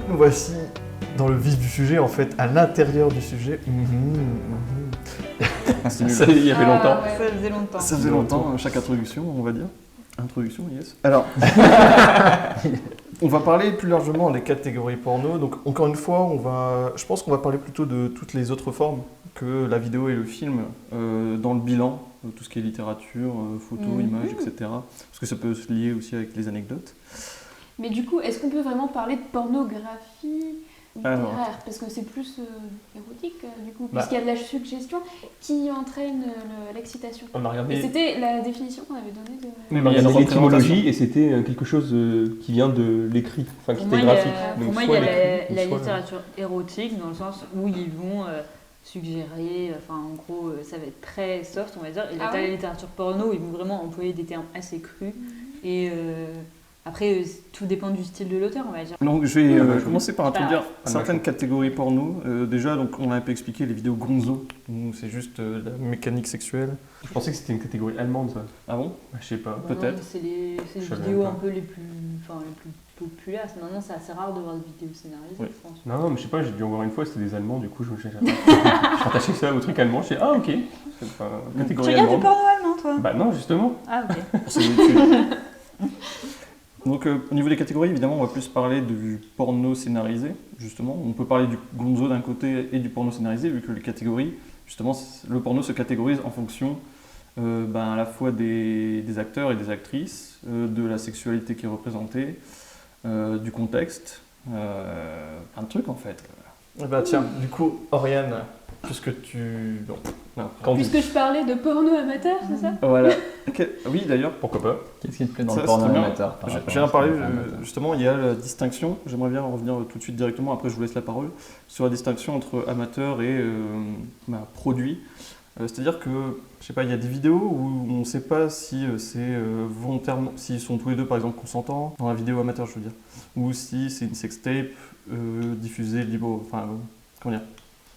nous voici dans le vif du sujet, en fait, à l'intérieur du sujet. Ça, il y avait longtemps. Ouais. Ça faisait longtemps. Ça faisait longtemps, chaque introduction, on va dire. Introduction, yes. Alors, on va parler plus largement des catégories porno. Donc, encore une fois, je pense qu'on va parler plutôt de toutes les autres formes que la vidéo et le film dans le bilan, tout ce qui est littérature, photo, images, etc. Parce que ça peut se lier aussi avec les anecdotes. Mais du coup, est-ce qu'on peut vraiment parler de pornographie littéraire? Parce que c'est plus érotique, du coup, puisqu'il y a de la suggestion qui entraîne l'excitation. On a regardé... Et c'était la définition qu'on avait donnée de... Mais il y a l'étymologie et c'était quelque chose qui vient de l'écrit, enfin qui était graphique. Pour moi, il y a la littérature érotique, dans le sens où ils vont suggérer, enfin en gros, ça va être très soft, on va dire. Et la littérature porno, ils vont vraiment employer des termes assez crus. Et après, tout dépend du style de l'auteur, on va dire. Donc je vais commencer par introduire certaines catégories porno. Déjà, donc, on a un peu expliqué les vidéos gonzo, où c'est juste la mécanique sexuelle. Je pensais que c'était une catégorie allemande, ça. Ah bon? Je sais pas. Peut-être. C'est les vidéos un peu les plus populaires. Maintenant, c'est assez rare de voir des vidéos scénarisées, je pense. Non, mais je sais pas, j'ai dû en voir une fois, c'était des Allemands, du coup, je rattachais ça au truc allemand. Je dis, ah ok, c'est pas catégorie Tu regardes du allemande. porno allemand, toi? Bah non, justement. Ah ok. C'est Donc au niveau des catégories, évidemment, on va plus parler du porno scénarisé, justement. On peut parler du gonzo d'un côté et du porno scénarisé, vu que les catégories, justement, le porno se catégorise en fonction à la fois des acteurs et des actrices, de la sexualité qui est représentée, du contexte, plein de trucs en fait. Bah tiens, du coup, Oriane, puisque tu... Puisque je parlais de porno amateur, c'est ça? Voilà. Oui, d'ailleurs. Pourquoi pas? Qu'est-ce qui te plaît dans le porno amateur? J'ai en parlé, justement, il y a la distinction, j'aimerais bien en revenir tout de suite directement, après je vous laisse la parole, sur la distinction entre amateur et produit. C'est-à-dire que, je sais pas, il y a des vidéos où on ne sait pas si c'est volontairement, s'ils sont tous les deux par exemple consentants, dans la vidéo amateur je veux dire, ou si c'est une sextape diffusée libre, enfin, comment dire.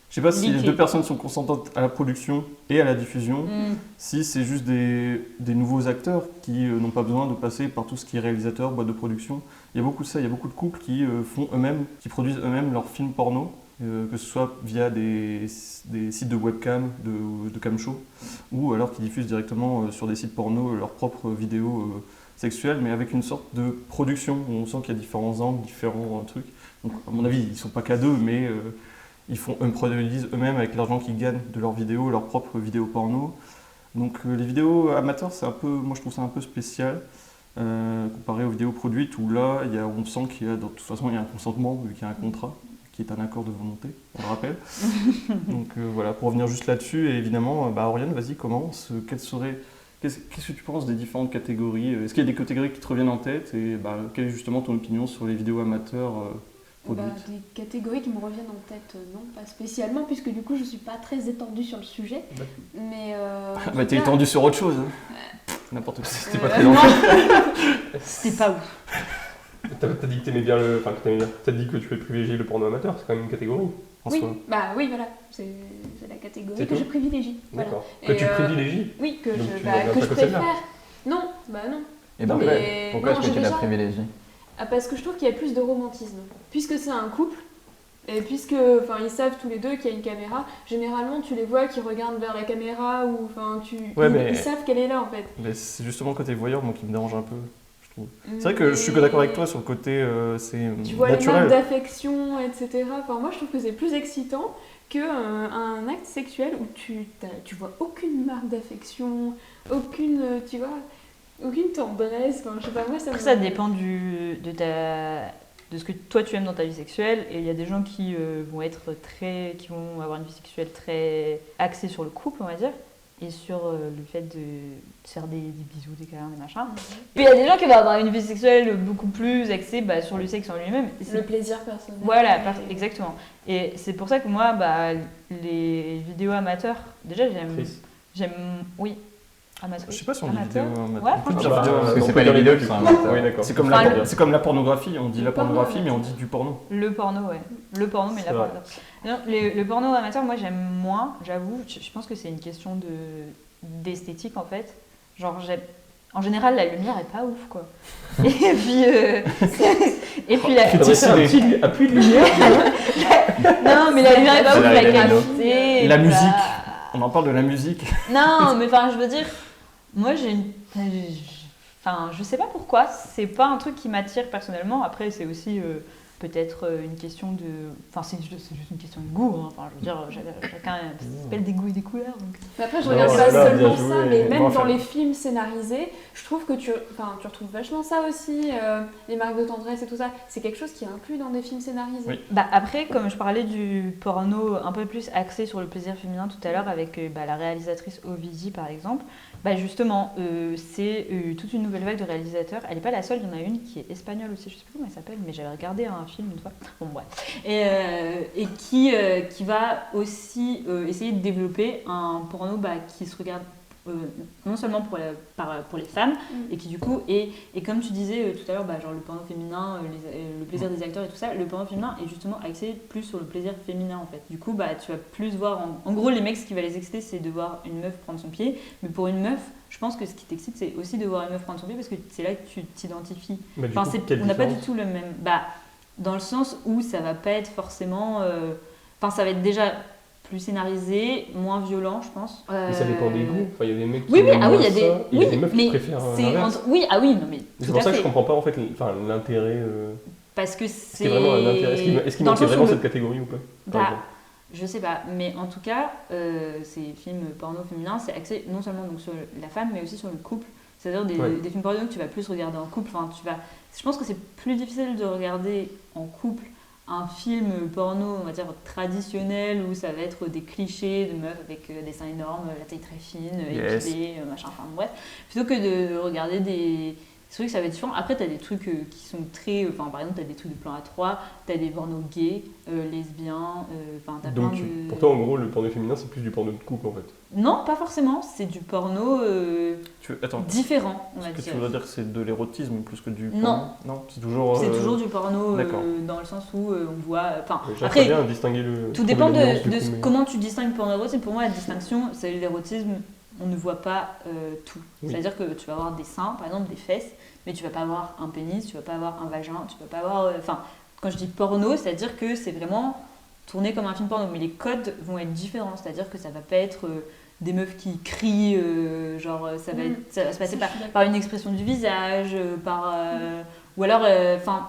Je sais pas si les deux personnes sont consentantes à la production et à la diffusion, si c'est juste des nouveaux acteurs qui n'ont pas besoin de passer par tout ce qui est réalisateur, boîte de production. Il y a beaucoup de ça, il y a beaucoup de couples qui font eux-mêmes, qui produisent eux-mêmes leurs films porno, que ce soit via des sites de webcam, de camshow, ou alors qui diffusent directement sur des sites porno leurs propres vidéos sexuelles, mais avec une sorte de production où on sent qu'il y a différents angles, différents trucs. Donc à mon avis, ils ne sont pas qu'à deux, mais... ils produisent eux-mêmes avec l'argent qu'ils gagnent de leurs vidéos, leurs propres vidéos porno. Donc les vidéos amateurs, c'est un peu, moi je trouve ça un peu spécial comparé aux vidéos produites où là, on sent qu'il y a, de toute façon, il y a un consentement vu qu'il y a un contrat qui est un accord de volonté, on le rappelle. Donc voilà, pour revenir juste là-dessus, et évidemment, Oriane, vas-y, commence. Qu'est-ce que tu penses des différentes catégories? Est-ce qu'il y a des catégories qui te reviennent en tête? Et quelle est justement ton opinion sur les vidéos amateurs des catégories qui me reviennent en tête, non, pas spécialement, puisque du coup je suis pas très étendue sur le sujet. Mais t'es étendue sur autre chose. N'importe quoi. C'était pas très dangereux. C'était pas ouf. T'as dit que t'aimais bien le. Enfin, t'as dit que tu privilégier le porno amateur, c'est quand même une catégorie. Oui, oui, voilà, c'est la catégorie que je privilégie. D'accord. Voilà. Que tu privilégies? Oui, que je préfère. Non, non. Et donc, pourquoi est-ce que tu la privilégies? Parce que je trouve qu'il y a plus de romantisme. Puisque c'est un couple, et puisque ils savent tous les deux qu'il y a une caméra, généralement tu les vois qui regardent vers la caméra, ou ils savent qu'elle est là en fait. Mais c'est justement le côté voyeur qui me dérange un peu, je trouve. C'est vrai que je suis d'accord avec toi sur le côté c'est naturel. Tu vois les marques d'affection, etc. Moi je trouve que c'est plus excitant qu'un acte sexuel où tu vois aucune marque d'affection, aucune, aucune tendresse, je sais pas, moi ça dépend de ce que toi tu aimes dans ta vie sexuelle, et il y a des gens qui qui vont avoir une vie sexuelle très axée sur le couple, on va dire, et sur le fait de faire des bisous, des câlins, des machins. Puis il y a des gens qui vont avoir une vie sexuelle beaucoup plus axée sur le sexe en lui-même. Le plaisir personnel. Voilà, exactement. Et c'est pour ça que moi, les vidéos amateurs, déjà j'aime, oui. Je sais pas si on dit vidéo amateur. Ouais, parce que c'est pas les vidéos qui sont amateurs. Oui, d'accord. C'est comme la pornographie, on dit la pornographie, mais on dit du porno. Le porno, ouais. Le porno, mais la porno. Non, le porno amateur, moi j'aime moins, j'avoue. Je pense que c'est une question d'esthétique en fait. Genre, en général, la lumière est pas ouf, quoi. Et puis, Et puis un puits de lumière. Non, mais la lumière est pas ouf, la qualité. La musique. On en parle de la musique. Non, mais enfin, je veux dire, moi j'ai une. Enfin, je sais pas pourquoi, c'est pas un truc qui m'attire personnellement. Après, c'est aussi peut-être une question de. Enfin, c'est juste une question de goût. Hein. Enfin, je veux dire, chacun s'appelle des goûts et des couleurs. Donc... Après, je regarde pas seulement ça, mais même dans les films scénarisés, je trouve que tu retrouves vachement ça aussi, les marques de tendresse et tout ça. C'est quelque chose qui est inclus dans des films scénarisés. Oui. Bah, après, comme je parlais du porno un peu plus axé sur le plaisir féminin tout à l'heure avec la réalisatrice Ovidie par exemple, bah justement, c'est toute une nouvelle vague de réalisateurs. Elle n'est pas la seule, il y en a une qui est espagnole aussi, je sais plus comment elle s'appelle, mais j'avais regardé un film une fois. Bon, bref. Et qui va aussi essayer de développer un porno qui se regarde non seulement pour les femmes, et qui du coup et comme tu disais tout à l'heure, genre le porno féminin, le plaisir des acteurs et tout ça, le porno féminin est justement axé plus sur le plaisir féminin en fait. Du coup tu vas plus voir, en gros les mecs ce qui va les exciter c'est de voir une meuf prendre son pied, mais pour une meuf je pense que ce qui t'excite c'est aussi de voir une meuf prendre son pied parce que c'est là que tu t'identifies. On n'a pas du tout le même, dans le sens où ça va pas être forcément, ça va être déjà plus scénarisé, moins violent, je pense. Mais ça dépend des goûts. Enfin, il y a des mecs qui il y a des meufs qui préfèrent l'inverse. non mais c'est pour ça que je comprends pas en fait l'intérêt. Parce que c'est vraiment un intérêt. Est-ce qu'il manquait vraiment cette catégorie ou pas? Je sais pas, mais en tout cas, ces films porno féminins, c'est axé non seulement donc sur la femme, mais aussi sur le couple. C'est-à-dire des films porno que tu vas plus regarder en couple. Je pense que c'est plus difficile de regarder en couple un film porno, on va dire, traditionnel, où ça va être des clichés de meufs avec des seins énormes, la taille très fine, épilée, machin, enfin bref, plutôt que de regarder des trucs, ça va être différent. Après, t'as des trucs qui sont très... par exemple, t'as des trucs de plan A3, t'as des pornos gays, lesbiens, t'as donc, plein de... pour toi, en gros, le porno féminin, c'est plus du porno de couple, en fait? Non, pas forcément, c'est du porno différent, on va dire. Est-ce que tu voudrais dire que c'est de l'érotisme plus que du porno? Non. Non, c'est toujours... C'est toujours du porno dans le sens où on voit... Après, bien distinguer le... Tout dépend de comment tu distingues porno et érotisme. Pour moi, la distinction, c'est l'érotisme, on ne voit pas tout. Oui. C'est-à-dire que tu vas avoir des seins, par exemple des fesses, mais tu vas pas avoir un pénis, tu vas pas avoir un vagin, tu vas pas avoir... quand je dis porno, c'est-à-dire que c'est vraiment tourné comme un film porno, mais les codes vont être différents. C'est-à-dire que ça va pas être... des meufs qui crient, ça va se passer par une expression du visage, ou alors,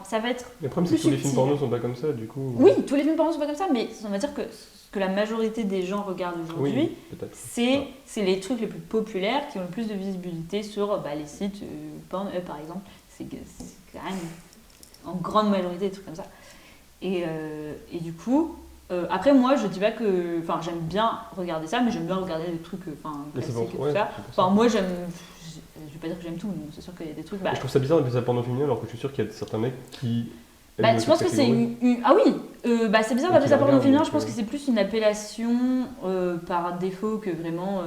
ça va être. Le problème, c'est que tous les films porno sont pas comme ça, du coup. Oui, tous les films porno sont pas comme ça, mais on va dire que ce que la majorité des gens regardent aujourd'hui, c'est les trucs les plus populaires qui ont le plus de visibilité sur les sites Pornhub, par exemple. C'est quand même en grande majorité des trucs comme ça. Et du coup. Après, moi, je dis pas que... j'aime bien regarder ça, mais j'aime bien regarder des trucs classiques et tout ça. Moi, j'aime... Je vais pas dire que j'aime tout, mais c'est sûr qu'il y a des trucs... Je trouve ça bizarre d'appeler ça porno féminin, alors que je suis sûr qu'il y a certains mecs qui... je pense que c'est Ah oui c'est bizarre d'appeler ça porno féminin, je pense que c'est plus une appellation par défaut que vraiment...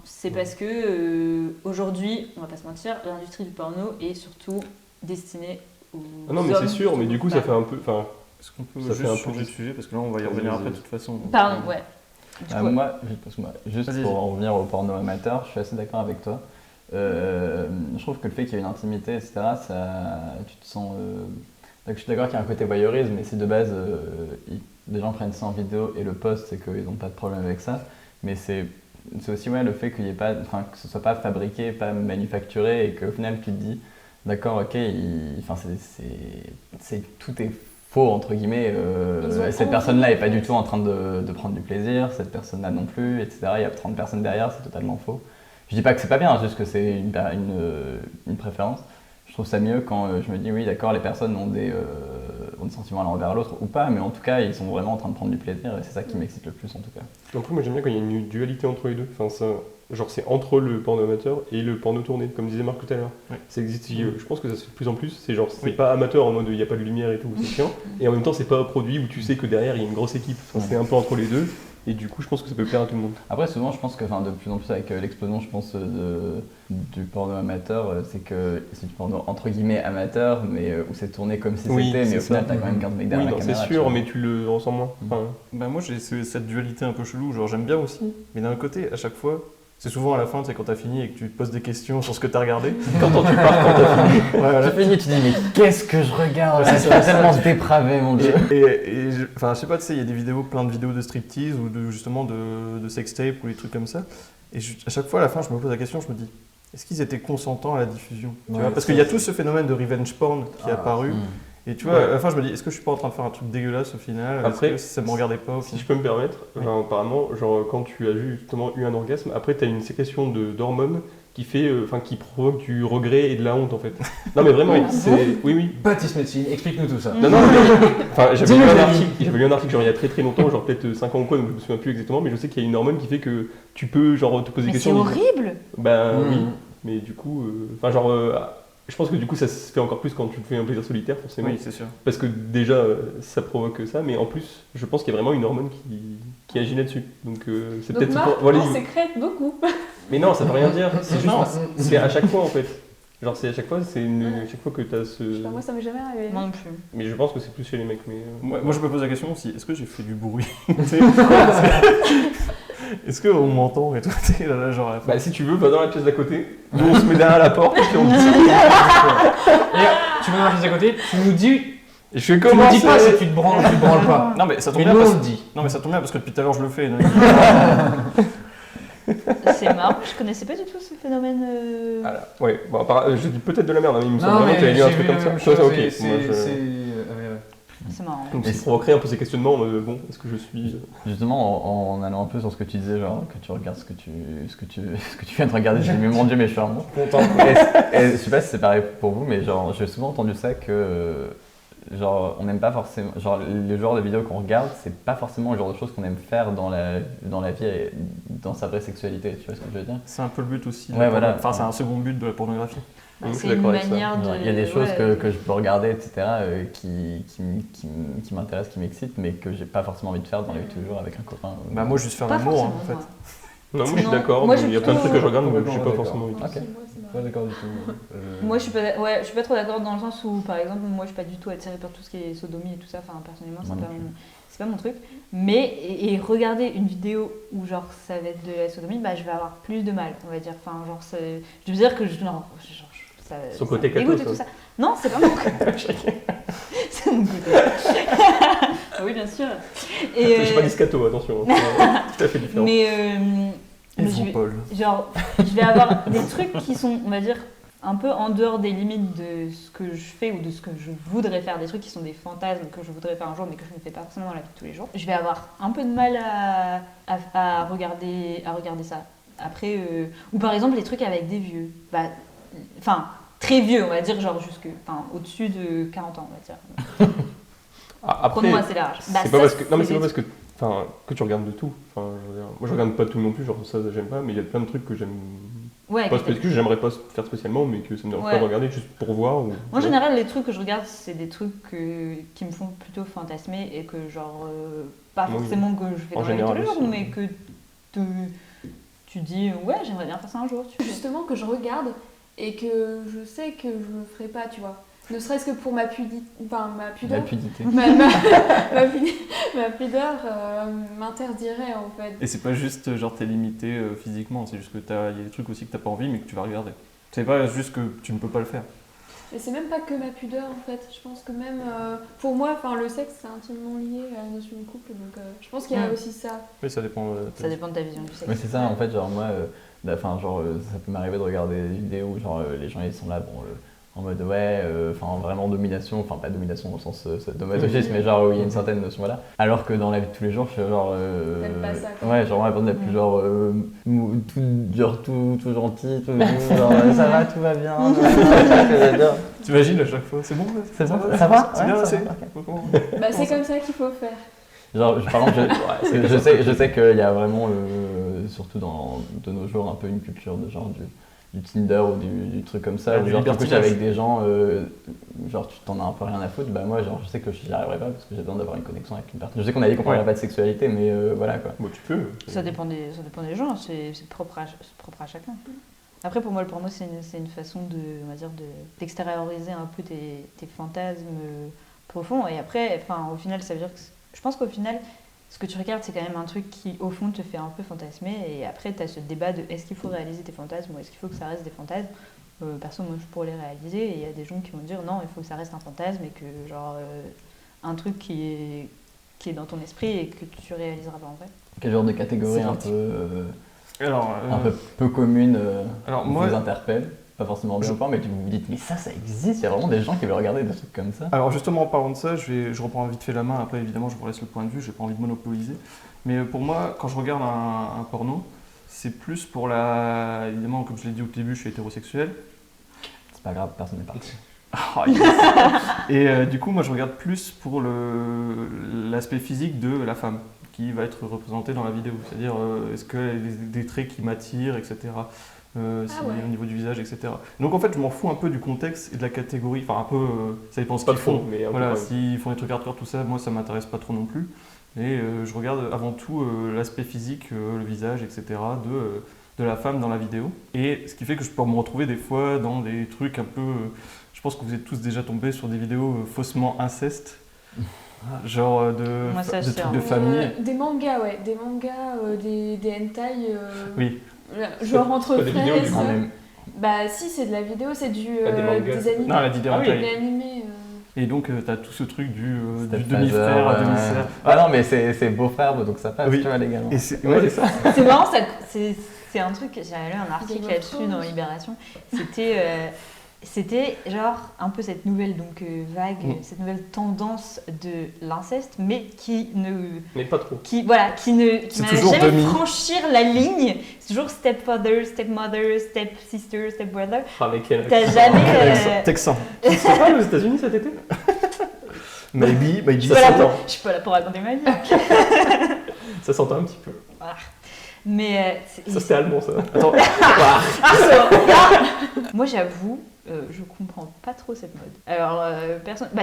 c'est parce que aujourd'hui, on va pas se mentir, l'industrie du porno est surtout destinée aux non, mais c'est sûr, mais du coup, ça fait un peu... Est-ce qu'on peut juste changer de sujet parce que là on va y revenir après de toute façon. Pardon, ouais. Moi, juste pour en revenir au porno amateur, je suis assez d'accord avec toi. Je trouve que le fait qu'il y ait une intimité, etc., tu te sens... Donc, je suis d'accord qu'il y a un côté voyeurisme, mais si de base, des gens prennent ça en vidéo et le postent, c'est qu'ils n'ont pas de problème avec ça. Mais c'est aussi le fait qu'il y ait pas, que ce soit pas fabriqué, pas manufacturé, et qu'au final tu te dis, d'accord, ok, tout est faux entre guillemets, cette personne-là n'est pas du tout en train de prendre du plaisir, cette personne-là non plus, etc. Il y a 30 personnes derrière, c'est totalement faux. Je dis pas que c'est pas bien, juste que c'est une préférence. Je trouve ça mieux quand je me dis oui d'accord, les personnes ont des sentiments l'un envers l'autre ou pas, mais en tout cas ils sont vraiment en train de prendre du plaisir et c'est ça qui m'excite le plus en tout cas. Après moi j'aime bien quand il y a une dualité entre les deux, c'est entre le porno amateur et le porno tourné, comme disait Marc tout à l'heure. Ouais. Ça existe, je pense que ça se fait de plus en plus, c'est pas amateur en mode il n'y a pas de lumière et tout, c'est chiant, et en même temps c'est pas un produit où tu sais que derrière il y a une grosse équipe, c'est un peu entre les deux. Et du coup, je pense que ça peut plaire à tout le monde. Après, souvent, je pense que de plus en plus avec l'explosion, je pense, du porno amateur, c'est que c'est du porno entre guillemets amateur, mais où c'est tourné comme si c'était, mais au final, t'as quand même 15 mecs derrière la caméra. C'est sûr, mais tu le ressens moins. Moi, j'ai cette dualité un peu chelou, j'aime bien aussi, mais d'un côté, à chaque fois, C'est souvent à la fin, tu sais, quand t'as fini et que tu te poses des questions sur ce que t'as regardé. Quand tu pars, quand t'as fini. Ouais, voilà. Tu finis, tu dis mais qu'est-ce que je regarde? C'est tellement dépravé, mon dieu. Enfin, je sais pas, tu sais, il y a des vidéos, plein de vidéos de striptease ou justement de sextape ou des trucs comme ça. Et à chaque fois, à la fin, je me pose la question, je me dis, est-ce qu'ils étaient consentants à la diffusion, tu vois, parce qu'il y a tout ce phénomène de revenge porn qui est apparu. Et tu vois, à la fin, je me dis, est-ce que je suis pas en train de faire un truc dégueulasse au final? Après, si ça me regardait pas au Si final. je peux me permettre, apparemment, genre, quand tu as justement eu un orgasme, après tu as une sécrétion d'hormones qui fait, qui provoque du regret et de la honte en fait. Non mais vraiment, oui. Baptiste Médecine, explique-nous tout ça. Non, j'avais lu un article genre il y a très longtemps, genre peut-être 5 ans ou quoi, donc je me souviens plus exactement, mais je sais qu'il y a une hormone qui fait que tu peux genre te poser des Mais c'est questions. horrible! Ben oui, mais du coup, je pense que du coup ça se fait encore plus quand tu te fais un plaisir solitaire forcément. Oui, c'est sûr. Parce que déjà ça provoque ça, mais en plus je pense qu'il y a vraiment une hormone qui agit là-dessus. Donc c'est Donc peut-être Marc, voilà, on sécrète beaucoup. mais non, ça veut rien dire. C'est Non, juste, c'est à chaque fois en fait. Genre c'est à chaque fois, chaque fois que t'as ce. Je sais pas, moi ça m'est jamais arrivé. Moi non plus. Mais je pense que c'est plus chez les mecs. Mais Moi, je me pose la question aussi, est-ce que j'ai fait du bruit? Est-ce qu'on m'entend et tout? Là, genre, à la fin. Bah si tu veux, va dans la pièce d'à côté. Nous on se met derrière la porte et puis on dit. Et tu vas dans la pièce à côté, tu nous dis. Et je fais Tu comment nous dis pas si tu te branles pas. Non, mais ça tombe Mais bien nous parce... on le dit. Non, mais ça tombe bien parce que depuis tout à l'heure je le fais. donc. C'est marrant, je connaissais pas du tout ce phénomène. Voilà. Ouais, bon, je dis peut-être de la merde, hein, mais il me semble Non, vraiment mais que tu avais lu un j'ai truc vu comme ça. la même Je suis chose, ok. et Moi, je- C'est marrant. Donc ça provoquerait un peu ces questionnements en mode bon, est-ce que je suis. Justement, en allant un peu sur ce que tu disais, genre que tu regardes ce que tu viens de regarder, je dis mais mon dieu, mais je suis un monstre. Et je sais pas si c'est pareil pour vous, mais genre j'ai souvent entendu ça que genre on n'aime pas forcément, genre le genre de vidéos qu'on regarde, c'est pas forcément le genre de choses qu'on aime faire dans la vie et dans sa vraie sexualité, tu vois ce que je veux dire? C'est un peu le but aussi. Ouais, voilà. Enfin, c'est un second but de la pornographie. Bah, Je suis c'est une d'accord avec ça. manière de. Genre, il y a des choses ouais. que je peux regarder, etc., qui m'intéressent, qui m'excitent, mais que j'ai pas forcément envie de faire dans la vie de tous les jours avec un copain. Bah, moi, juste faire Pas l'amour, forcément, en fait. moi. Non, moi je suis Non. d'accord, Moi, mais il y a plein de trucs que je regarde où je suis pas D'accord. forcément envie. Ok. Pas d'accord du tout. Moi, je suis pas trop d'accord dans le sens où, par exemple, moi, je suis pas du tout attirée par tout ce qui est sodomie et tout ça. Enfin, personnellement, Moi non c'est pas mon truc. Mais et regarder une vidéo où genre ça va être de la sodomie, bah, je vais avoir plus de mal, on va dire. Enfin, genre, je veux dire que Son côté me dégoûte cato, et tout ça. ça. Non, c'est pas mon côté. C'est mon côté. Ah oui, bien sûr. Et, J'ai pas dit scato, attention, hein, c'est tout à fait différent. mais je vais, Paul. genre, je vais avoir des trucs qui sont, on va dire, un peu en dehors des limites de ce que je fais ou de ce que je voudrais faire, des trucs qui sont des fantasmes que je voudrais faire un jour mais que je ne fais pas forcément dans la vie de tous les jours. Je vais avoir un peu de mal à regarder ça. Après, ou par exemple les trucs avec des vieux, enfin très vieux on va dire, genre au-dessus de 40 ans on va dire. Après, Prenons assez large. Bah, c'est pas ça, parce que, non mais c'est des pas parce que, que tu regardes de tout. Enfin, je veux dire, moi je regarde pas tout non plus, genre ça j'aime pas, mais il y a plein de trucs que j'aime Ouais, pas que j'aimerais pas faire spécialement, mais que ça me dérange pas de regarder juste pour voir. Ou, moi, en général, les trucs que je regarde, c'est des trucs qui me font plutôt fantasmer et que, genre, pas Oui. forcément que je fais En dans la vie de tous les général jours, aussi. mais que tu dis, ouais, j'aimerais bien faire ça un jour. Justement que je regarde et que je sais que je le ferai pas, tu vois. Ne serait-ce que pour ma pudeur. La pudité. Ma pudeur m'interdirait en fait. Et c'est pas juste genre t'es limité physiquement, c'est juste que il y a des trucs aussi que t'as pas envie mais que tu vas regarder. C'est pas juste que tu ne peux pas le faire. Et c'est même pas que ma pudeur en fait. Je pense que même pour moi, le sexe c'est intimement lié à la notion de couple. Donc je pense qu'il y a aussi ça. Oui, ça dépend. Ça dépend de ta vision du sexe. Mais c'est ça, en fait, genre moi, ça peut m'arriver de regarder des vidéos où genre les gens ils sont là, en mode vraiment domination, enfin pas domination au sens sadomasochisme, mais genre où il y a une certaine notion, voilà. Alors que dans la vie de tous les jours, je suis genre. T'aimes pas ça, quoi. Ouais, genre la personne la plus genre. tout gentil, tout doux, genre ça va, tout va bien. T'imagines à chaque fois, c'est bon, C'est bon, ça va c'est bien, ouais, ça c'est. Bah c'est comme ça qu'il faut faire. Genre, par exemple, je sais qu'il y a vraiment, surtout de nos jours, un peu une culture de genre du Tinder ou du truc comme ça, Ouais, où du genre tu couches libertinage. avec des gens, genre tu t'en as un peu rien à foutre, bah moi genre je sais que j'y arriverai pas parce que j'ai besoin d'avoir une connexion avec une personne. Je sais qu'on a dit qu'on parlait pas de sexualité, mais voilà quoi. Bon, tu peux. Ça dépend des gens, c'est propre à chacun. Après, pour moi, le porno, c'est une façon on va dire, d'extérioriser un peu tes fantasmes profonds. Et après, au final, ça veut dire que je pense qu'au final, ce que tu regardes, c'est quand même un truc qui, au fond, te fait un peu fantasmer. Et après, tu as ce débat de est-ce qu'il faut réaliser tes fantasmes ou est-ce qu'il faut que ça reste des fantasmes. Perso, moi, je pourrais les réaliser. Et il y a des gens qui vont dire non, il faut que ça reste un fantasme et que, genre, un truc qui est dans ton esprit et que tu réaliseras pas en vrai. Quel genre de catégorie un peu commune vous interpelle? Pas forcément bien pas, mais vous vous dites, mais ça existe, il y a vraiment des gens qui veulent regarder des trucs comme ça. Alors justement, en parlant de ça, je reprends vite fait la main, après évidemment je vous laisse le point de vue, j'ai pas envie de monopoliser. Mais pour moi, quand je regarde un porno, c'est plus pour évidemment, comme je l'ai dit au début, je suis hétérosexuel. C'est pas grave, personne n'est parti. Et du coup, moi je regarde plus pour l'aspect physique de la femme qui va être représentée dans la vidéo. C'est-à-dire, est-ce qu'elle a des traits qui m'attirent, etc. Au niveau du visage, etc. Donc en fait, je m'en fous un peu du contexte et de la catégorie. Enfin, un peu, ça dépend ce qu'ils font. Mais voilà, s'ils font des trucs hardcore, tout ça, moi ça m'intéresse pas trop non plus. Et je regarde avant tout l'aspect physique, le visage, etc. de la femme dans la vidéo. Et ce qui fait que je peux me retrouver des fois dans des trucs un peu. Je pense que vous êtes tous déjà tombés sur des vidéos faussement inceste. Genre de trucs de famille. Des mangas, des hentai. Oui. Genre entre pas des vidéos, frères. du coup. Bah si, c'est de la vidéo, c'est des animés. Non, elle a dit des hentai. Des animés. Et donc t'as tout ce truc du Stepfather, demi-frère à demi-sœur. Ah non, mais c'est beau-frère, donc ça passe, Oui. tu vois, légalement. Et c'est ça. C'est marrant, c'est un truc, j'avais lu un article là-dessus dans Libération. C'était genre un peu cette nouvelle vague, cette nouvelle tendance de l'inceste, mais qui pas trop. qui m'a jamais demi. franchir la ligne. C'est toujours stepfather, stepmother, stepsister, stepbrother. Ah, mais quel T'as jamais. Texan. C'est pas aux États-Unis cet été? Maybe, Je suis pas là pour raconter ma vie. Ça s'entend un petit peu. Voilà. Mais Ça c'était allemand ça. Attends. moi j'avoue, je comprends pas trop cette mode. Alors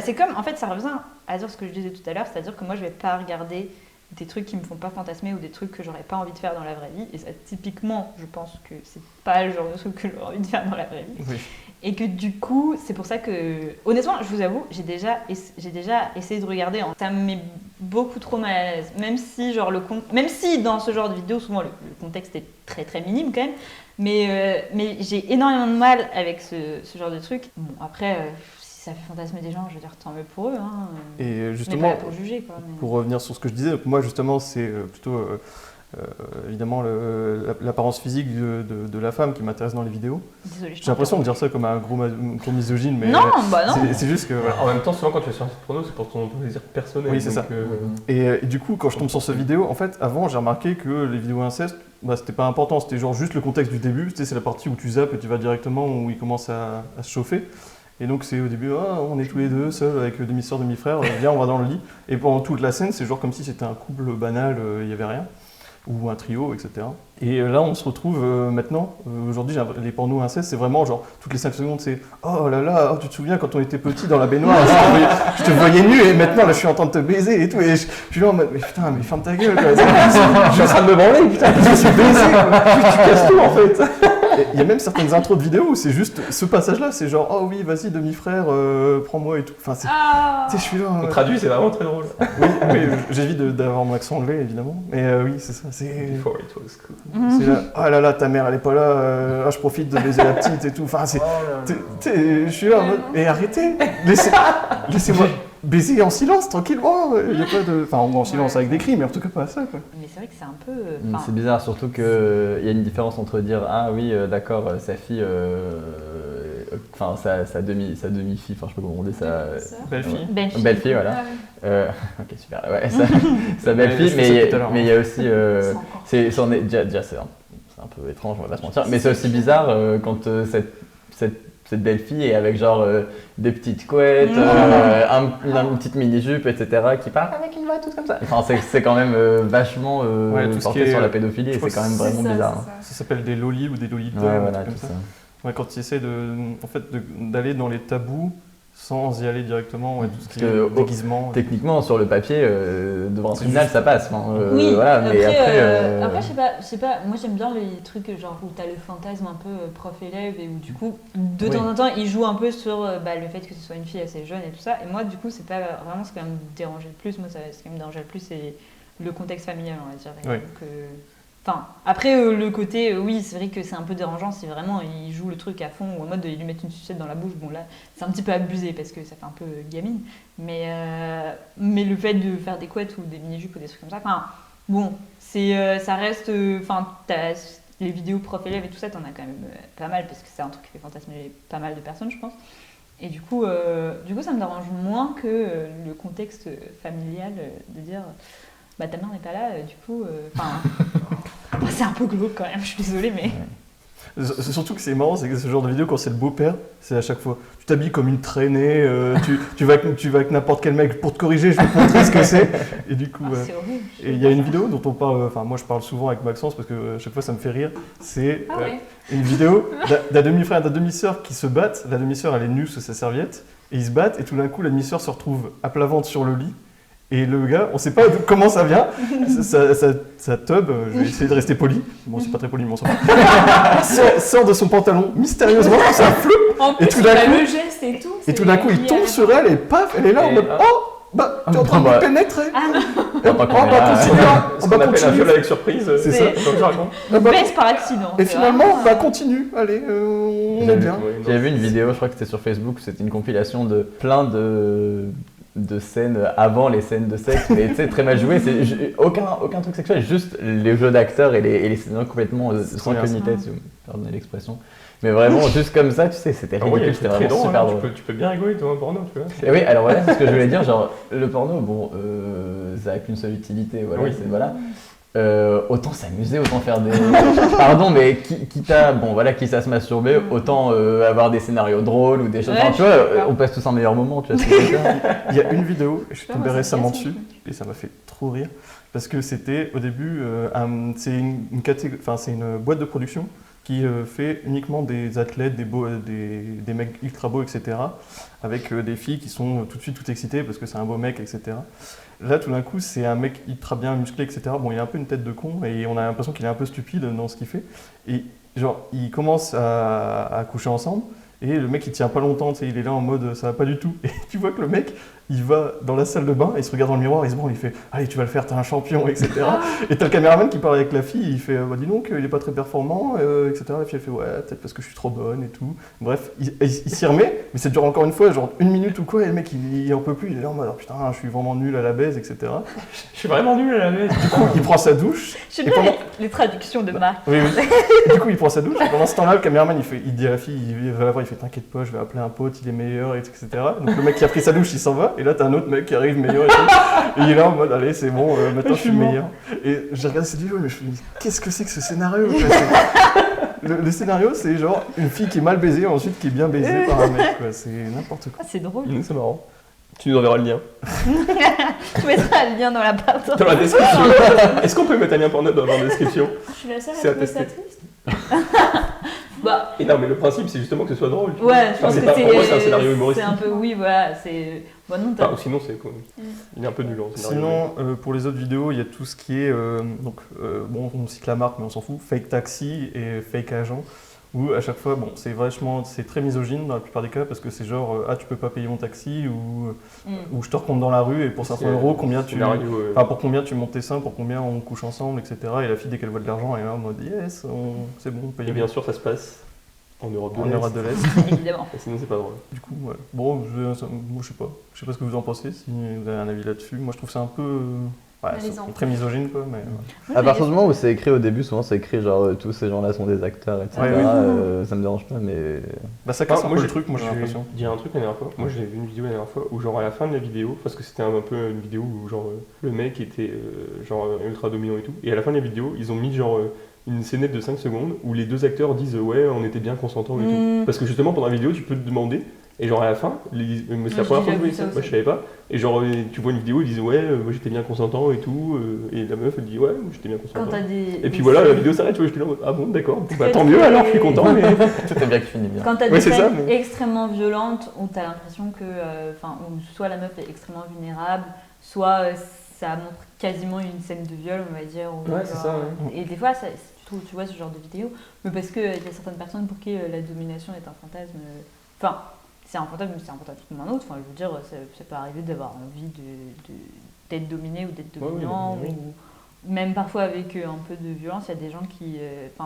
c'est comme, en fait ça revient à dire ce que je disais tout à l'heure, c'est-à-dire que moi je vais pas regarder des trucs qui me font pas fantasmer ou des trucs que j'aurais pas envie de faire dans la vraie vie. Et ça typiquement, je pense que c'est pas le genre de truc que j'aurais envie de faire dans la vraie vie. Oui. Et que du coup, c'est pour ça que, honnêtement, je vous avoue, j'ai déjà essayé de regarder. Ça me met beaucoup trop mal à l'aise. Même si dans ce genre de vidéo, souvent le contexte est très très minime quand même. Mais j'ai énormément de mal avec ce genre de truc. Bon, après, si ça fait fantasmer des gens, je veux dire, tant mieux pour eux. Hein. Et justement, mais pas pour juger, quoi. Pour revenir sur ce que je disais, moi justement, c'est plutôt évidemment l'apparence physique de la femme qui m'intéresse dans les vidéos. Désolée, j'ai l'impression de dire ça comme un gros misogyne, mais non. C'est juste que... Voilà. En même temps, souvent quand tu fais sur un porno, c'est pour ton plaisir personnel. Oui, c'est ça. Et du coup, quand je tombe sur cette vidéo, en fait, avant, j'ai remarqué que les vidéos incestes, c'était pas important, c'était genre juste le contexte du début, c'est la partie où tu zappes et tu vas directement où il commence à se chauffer. Et donc c'est au début, on est tous les deux seuls avec demi-sœur, demi-frère, viens on va dans le lit. Et pendant toute la scène, c'est genre comme si c'était un couple banal, il n'y avait rien. Ou un trio, etc. Et là, on se retrouve maintenant, aujourd'hui, les pornos incestes, c'est vraiment genre, toutes les 5 secondes, c'est « Oh là là, tu te souviens quand on était petit dans la baignoire, je te voyais nu et maintenant, là, je suis en train de te baiser et tout. » Et je suis là en mode « Mais putain, mais ferme ta gueule, quoi. Je suis en train de me branler, putain, je me suis baisé, quoi. Tu casses tout, en fait. » Il y a même certaines intros de vidéos où c'est juste ce passage-là, c'est genre « Oh oui, vas-y, demi-frère, prends-moi et tout. » Enfin, c'est... Tu sais, je suis là... On traduit, c'est vraiment très drôle. Oui, j'évite d'avoir mon accent anglais, évidemment. Mais oui, c'est ça, c'est... Before it was cool. C'est là, oh là là, ta mère elle est pas là, je profite de baiser la petite et tout. Enfin, c'est. Je suis là en mode, mais arrêtez, laissez-moi baiser en silence, tranquillement. Il y a pas de. Enfin, en silence avec des cris, mais en tout cas pas à ça, quoi. Mais c'est vrai que c'est un peu. C'est bizarre, surtout qu'il y a une différence entre dire ah oui, d'accord, sa fille. Enfin, sa demi-fille, enfin je sais pas comment on dit ça. Belle-fille. Belle-fille, voilà. Ok, super. Ouais, sa belle-fille, mais il y a aussi. Déjà, c'est un peu étrange, on va pas se mentir. Mais c'est aussi bizarre quand cette belle-fille est avec genre des petites couettes, une petite mini-jupe, etc. qui part avec une voix toute comme ça. Enfin, c'est quand même vachement porté sur la pédophilie et c'est quand même vraiment bizarre. Ça s'appelle des lolis ou des lolitas. Ouais, voilà, tout ça. Ouais, quand ils essaient d'aller dans les tabous sans y aller directement, tout ce qui est déguisement. Techniquement, sur le papier, devant un tribunal, ça passe. Oui, voilà, après, mais après je sais pas, moi j'aime bien les trucs genre où t'as le fantasme un peu prof-élève et où du coup, de temps en temps, ils jouent un peu sur le fait que ce soit une fille assez jeune et tout ça. Et moi, du coup, c'est pas vraiment ce qui va me déranger le plus. Moi, ce qui me dérangeait le plus, c'est le contexte familial, on va dire. Et Ouais. donc, après, le côté, oui, c'est vrai que c'est un peu dérangeant si vraiment il joue le truc à fond ou en mode il lui met une sucette dans la bouche. Bon, là, c'est un petit peu abusé parce que ça fait un peu gamine. Mais le fait de faire des couettes ou des mini-jupes ou des trucs comme ça, bon, ça reste. Les vidéos prof-élèves et tout ça, t'en as quand même pas mal parce que c'est un truc qui fait fantasmer pas mal de personnes, je pense. Et du coup, ça me dérange moins que le contexte familial de dire. Bah ta mère n'est pas là, du coup, c'est un peu glauque quand même, je suis désolée, mais... C'est surtout que c'est marrant, c'est que ce genre de vidéo, quand c'est le beau-père, c'est à chaque fois, tu t'habilles comme une traînée, tu vas avec n'importe quel mec pour te corriger, je vais te montrer ce que c'est. Et du coup, c'est horrible. et il y a une vidéo dont on parle, moi je parle souvent avec Maxence parce que à chaque fois ça me fait rire, c'est une vidéo d'un demi-frère et d'un demi-sœur qui se battent, la demi-sœur elle est nue sous sa serviette, et ils se battent, et tout d'un coup la demi-sœur se retrouve à plat ventre sur le lit. Et le gars, on sait pas comment ça vient, ça tub, je vais essayer de rester poli, bon c'est pas très poli mais on s'en fout, sort de son pantalon mystérieusement, ça floue, En plus, et tout d'un coup, le geste et tout. et tout d'un coup il tombe sur elle et paf, elle est là en mode « Oh, bah tu es en train de me pénétrer !» Ce qu'on appelle un viol avec surprise. C'est ça. Dans le jargon. Baisse par accident. Et c'est finalement, vraiment, continue, allez, on est bien. J'avais vu une vidéo, je crois que c'était sur Facebook, c'était une compilation de plein de scènes avant les scènes de sexe, mais tu sais, très mal jouées, aucun truc sexuel, juste les jeux d'acteurs et les scènes complètement sans queue ni tête, si vous me pardonnez l'expression. Mais vraiment, juste comme ça, tu sais, c'était ridicule, c'était vraiment super drôle. Tu peux bien rigoler, toi, un porno, tu vois. Et oui, alors voilà, c'est ce que je voulais dire, genre, le porno, bon, ça n'a qu'une seule utilité, voilà, Oui. voilà. Autant s'amuser, autant faire des... Pardon, mais quitte à se masturber, autant avoir des scénarios drôles ou des choses... Enfin, tu vois, on passe tous un meilleur moment, tu vois ce que je veux dire. Il y a une vidéo, je suis sais pas, tombé moi, ça récemment me casse, dessus, et ça m'a fait trop rire, parce que c'était au début, c'est une boîte de production qui fait uniquement des athlètes, des mecs ultra beaux, etc. Avec des filles qui sont tout de suite toutes excitées parce que c'est un beau mec, etc. Là, tout d'un coup, c'est un mec ultra bien musclé, etc. Bon, il a un peu une tête de con et on a l'impression qu'il est un peu stupide dans ce qu'il fait. Et genre, ils commencent à coucher ensemble et le mec, il tient pas longtemps, tu sais, il est là en mode ça va pas du tout. Et tu vois que le mec, il va dans la salle de bain, il se regarde dans le miroir, il se branle, il fait « Allez, tu vas le faire, t'es un champion, etc. » Et t'as le caméraman qui parle avec la fille, il fait « Dis donc, il est pas très performant, etc. » La fille, elle fait « Ouais, peut-être parce que je suis trop bonne et tout. » Bref, il s'y remet, mais ça dure encore une fois, genre 1 minute ou quoi, et le mec, il en peut plus, il est là en mode « Putain, je suis vraiment nul à la baise, etc. » Je suis vraiment nul à la baisse. Du coup, il prend sa douche. Je sais Et bien pendant- les traductions de Marc. Oui, oui. Et du coup, il prend sa douche, et pendant ce temps-là, le caméraman, il dit à la fille, il va la voir, il fait « T'inquiète pas, je vais appeler un pote, il est meilleur, etc. » Donc le mec qui a pris sa douche, il s'en va, et là, t'as un autre mec qui arrive meilleur et tout. Et il est là en mode, allez, c'est bon, maintenant je suis meilleur. Et j'ai regardé cette vidéo, mais je me suis dit, qu'est-ce que c'est que ce scénario quoi, le scénario, c'est genre une fille qui est mal baisée, ensuite qui est bien baisée par un mec, quoi. C'est n'importe quoi. Ah, c'est drôle. C'est marrant. Tu nous enverras le lien. Je mettrai le lien dans la part. Dans la description. Est-ce qu'on peut mettre un lien porno dans la description? Je suis la seule C'est à à trouver ça tester. triste. Bah, Et non, mais le principe, c'est justement que ce soit drôle. tu vois. ouais, je pense c'est que pas- pour moi, c'est un scénario humoristique. C'est un peu, oui, voilà, c'est... Bon, non, Enfin, ou sinon, c'est quoi? Il est un peu nul en scénario. Sinon, pour les autres vidéos, il y a tout ce qui est, bon, on cite la marque, mais on s'en fout, fake taxi et fake agent, où à chaque fois, bon, c'est très misogyne dans la plupart des cas, parce que c'est genre, ah, tu peux pas payer mon taxi, ou je te recompte dans la rue, et pour 500 euros, combien tu... pour combien tu montes tes seins, pour combien on couche ensemble, etc. Et la fille, dès qu'elle voit de l'argent, elle est là en mode yes, c'est bon, on paye. Et bien sûr, ça se passe en Europe de En l'Est. Europe de l'Est. évidemment. Et sinon, c'est pas drôle. Du coup, ouais. Bon, moi je sais pas. Je sais pas ce que vous en pensez, si vous avez un avis là-dessus. Moi je trouve ça un peu. Malaisant. C'est très misogyne quoi, mais. À partir du moment où c'est écrit au début, souvent c'est écrit genre tous ces gens-là sont des acteurs, etc. Ouais, oui. Ça me dérange pas, mais. Bah ça casse un peu le j'ai- truc, moi j'ai je vais l'impression. dire un truc la dernière fois. Moi j'ai vu une vidéo la dernière fois où genre à la fin de la vidéo, parce que c'était un peu une vidéo où genre le mec était genre ultra dominant et tout, et à la fin de la vidéo ils ont mis genre une scénette de 5 secondes où les deux acteurs disent ouais on était bien consentants et tout. Parce que justement pendant la vidéo tu peux te demander, et genre à la fin, mais c'est la première fois que je voyais ça, moi je savais pas, et genre tu vois une vidéo ils disent ouais moi j'étais bien consentant et tout, et la meuf elle dit ouais moi j'étais bien Quand consentant. t'as des... Et puis voilà, la vidéo s'arrête, tu vois, j'étais là en mode, ah bon, d'accord, bah, tant mieux alors, je suis content. Mais... Tout est bien qui finit bien. Quand t'as Ouais, des c'est ça, scènes mais- extrêmement violentes où t'as l'impression que, où soit la meuf est extrêmement vulnérable, soit ça montre quasiment une scène de viol, on va dire. Ou Ouais, c'est genre, ça, ouais. Et des fois, tu vois ce genre de vidéo, mais parce qu'il y a certaines personnes pour qui la domination est un fantasme. Enfin, c'est un fantasme, mais c'est un fantasme comme un autre. Enfin, je veux dire, ça peut arriver d'avoir envie d'être dominé ou d'être Ouais, dominant, oui. ou même parfois avec un peu de violence. Il y a des gens qui,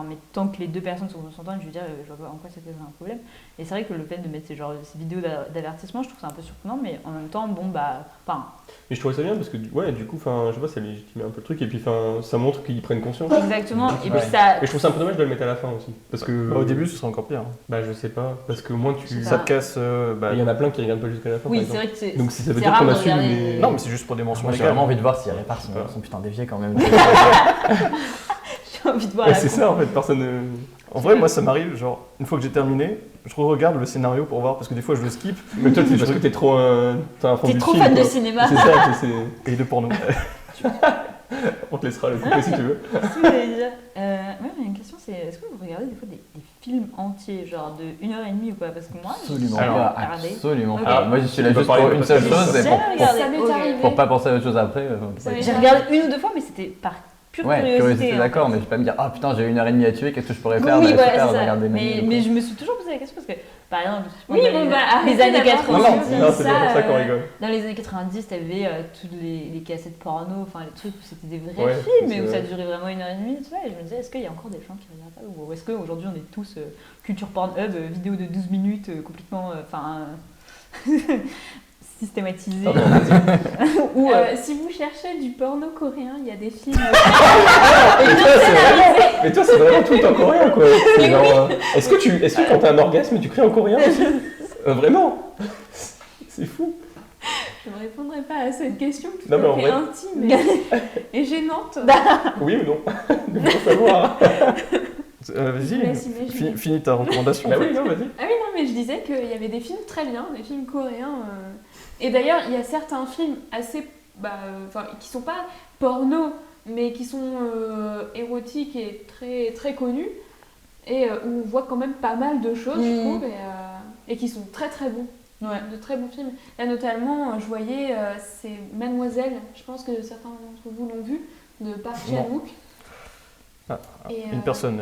mais tant que les deux personnes sont consentantes, je veux dire, je vois pas en quoi ça fait un problème. Et c'est vrai que le fait de mettre ces vidéos d'avertissement, je trouve ça un peu surprenant, mais en même temps, Mais je trouvais ça bien parce que du coup, je sais pas, ça légitimait un peu le truc et puis ça montre qu'ils prennent conscience. exactement. Et puis Ouais. ça, Et je trouve ça un peu dommage de le mettre à la fin aussi. Parce que. Au début, ce serait encore pire. Bah, je sais pas. Parce que au moins, tu. Ça te casse. Il y en a plein qui regardent pas jusqu'à la fin. oui, par c'est exemple. vrai que c'est. Donc si ça veut c'est dire rare qu'on de assume, regarder mais. des- Non, mais c'est juste pour des mentions Moi j'ai légales. vraiment envie de voir si répare son putain d'évier quand même. J'ai envie de voir Ouais, la c'est con. ça en fait, personne. En vrai, moi ça m'arrive, genre, une fois que j'ai terminé, je re-regarde le scénario pour voir, parce que des fois je le skip. Mais toi, c'est parce que t'es trop t'es un fan T'es du trop film, fan de quoi. cinéma. C'est ça, c'est. Et de porno. On te laissera le couper si tu veux. Qu'est-ce que j'allais dire Ouais, mais une question, c'est est-ce que vous regardez des fois des films entiers, genre de 1h30 ou pas? Parce que moi, Absolument j'ai pas, regardé. absolument Ok. pas. Moi je suis là Tu peux juste parler pour de une seule Pascal. chose et J'ai pour, regardé, Ça m'est ok. arrivé. pour pas penser à autre chose après. Ça m'est J'ai arrivé. regardé une ou deux fois, mais c'était par pure Ouais, curiosité. curiosité, hein. d'accord, mais je vais pas me dire, ah putain, j'ai 1h30 à tuer, qu'est-ce que je pourrais faire? Oui, Bah, voilà, super, c'est ça. regarder Mais je me suis toujours posé la question parce que, par exemple, Oui, dans bon, les- bah, les arrêtez années d'avoir 90, pensé Non, à c'est bien pour ça qu'on rigole. dans les années 90, t'avais toutes les cassettes porno, enfin les trucs où c'était des vrais Ouais, films, c'est mais où vrai. ça durait vraiment 1h30, tu vois, et je me disais, est-ce qu'il y a encore des gens qui regardent ça, ou est-ce qu'aujourd'hui on est tous culture Pornhub, vidéo de 12 minutes, complètement, systématisée, ou Si vous cherchez du porno coréen, il y a des films. Mais toi, c'est vraiment tout en coréen, quoi. C'est genre, est-ce que quand t'as un orgasme, tu cries en coréen aussi Vraiment C'est fou. Je ne répondrai pas à cette question tout Non, mais en à fait vrai- intime et gênante. Oui ou non Il faut savoir. Je vous Vas-y, laisse imaginer. finis ta recommandation. Bah oui, non, vas-y. Ah oui, non, mais je disais qu'il y avait des films très bien, des films coréens. Et d'ailleurs, il y a certains films assez. Qui sont pas porno, mais qui sont érotiques et très, très connus. Et où on voit quand même pas mal de choses, je trouve, et qui sont très très bons. Ouais. De très bons films. Là, notamment, je voyais, c'est Mademoiselle, je pense que certains d'entre vous l'ont vu, de Park Chan-wook. Et, Une personne.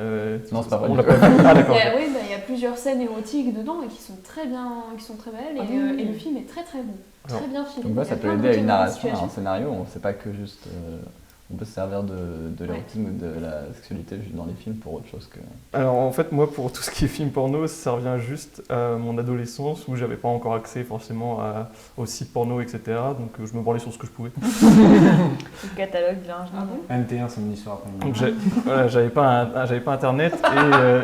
Non, c'est pas vrai. On l'a pas vu. Ah, d'accord. il y a plusieurs scènes érotiques dedans et qui sont très bien, qui sont très belles. Et le film est très très bon, Alors, très bien filmé. Donc là, Il y ça a peut plein de aider à une retournements de narration, à un situation. scénario, on sait pas que juste. On peut se servir de l'érotisme ou de la sexualité juste dans les films pour autre chose que. Alors en fait, moi, pour tout ce qui est film porno, ça revient juste à mon adolescence où j'avais pas encore accès forcément aux sites porno, etc. Donc je me branlais sur ce que je pouvais. Le catalogue, linge, Ah bon MT1, c'est mon histoire après. Donc j'avais pas internet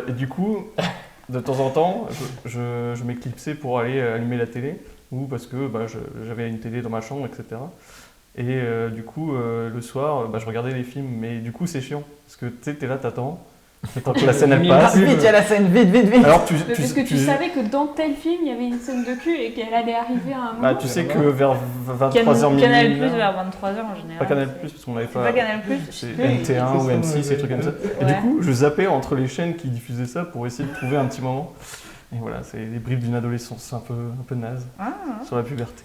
et du coup, de temps en temps, je m'éclipsais pour aller allumer la télé ou parce que j'avais une télé dans ma chambre, etc. Et du coup, le soir, je regardais les films, mais du coup c'est chiant parce que tu sais, t'es là, t'attends que la scène elle passe. Vite, il y a la scène, vite, vite, vite! Alors Mais parce que tu savais que dans tel film, il y avait une scène de cul et qu'elle allait arriver à un moment. Bah, tu sais que vers 23h Canal minuit. Plus vers 23h en général. Pas Canal Plus parce qu'on n'avait C'est pas. pas Canal Plus. C'est je sais plus. NT1 ou M6, des trucs comme ça. Et Ouais. du coup, je zappais entre les chaînes qui diffusaient ça pour essayer de trouver un petit moment. Et voilà, c'est les bribes d'une adolescence un peu naze Ah, sur la puberté.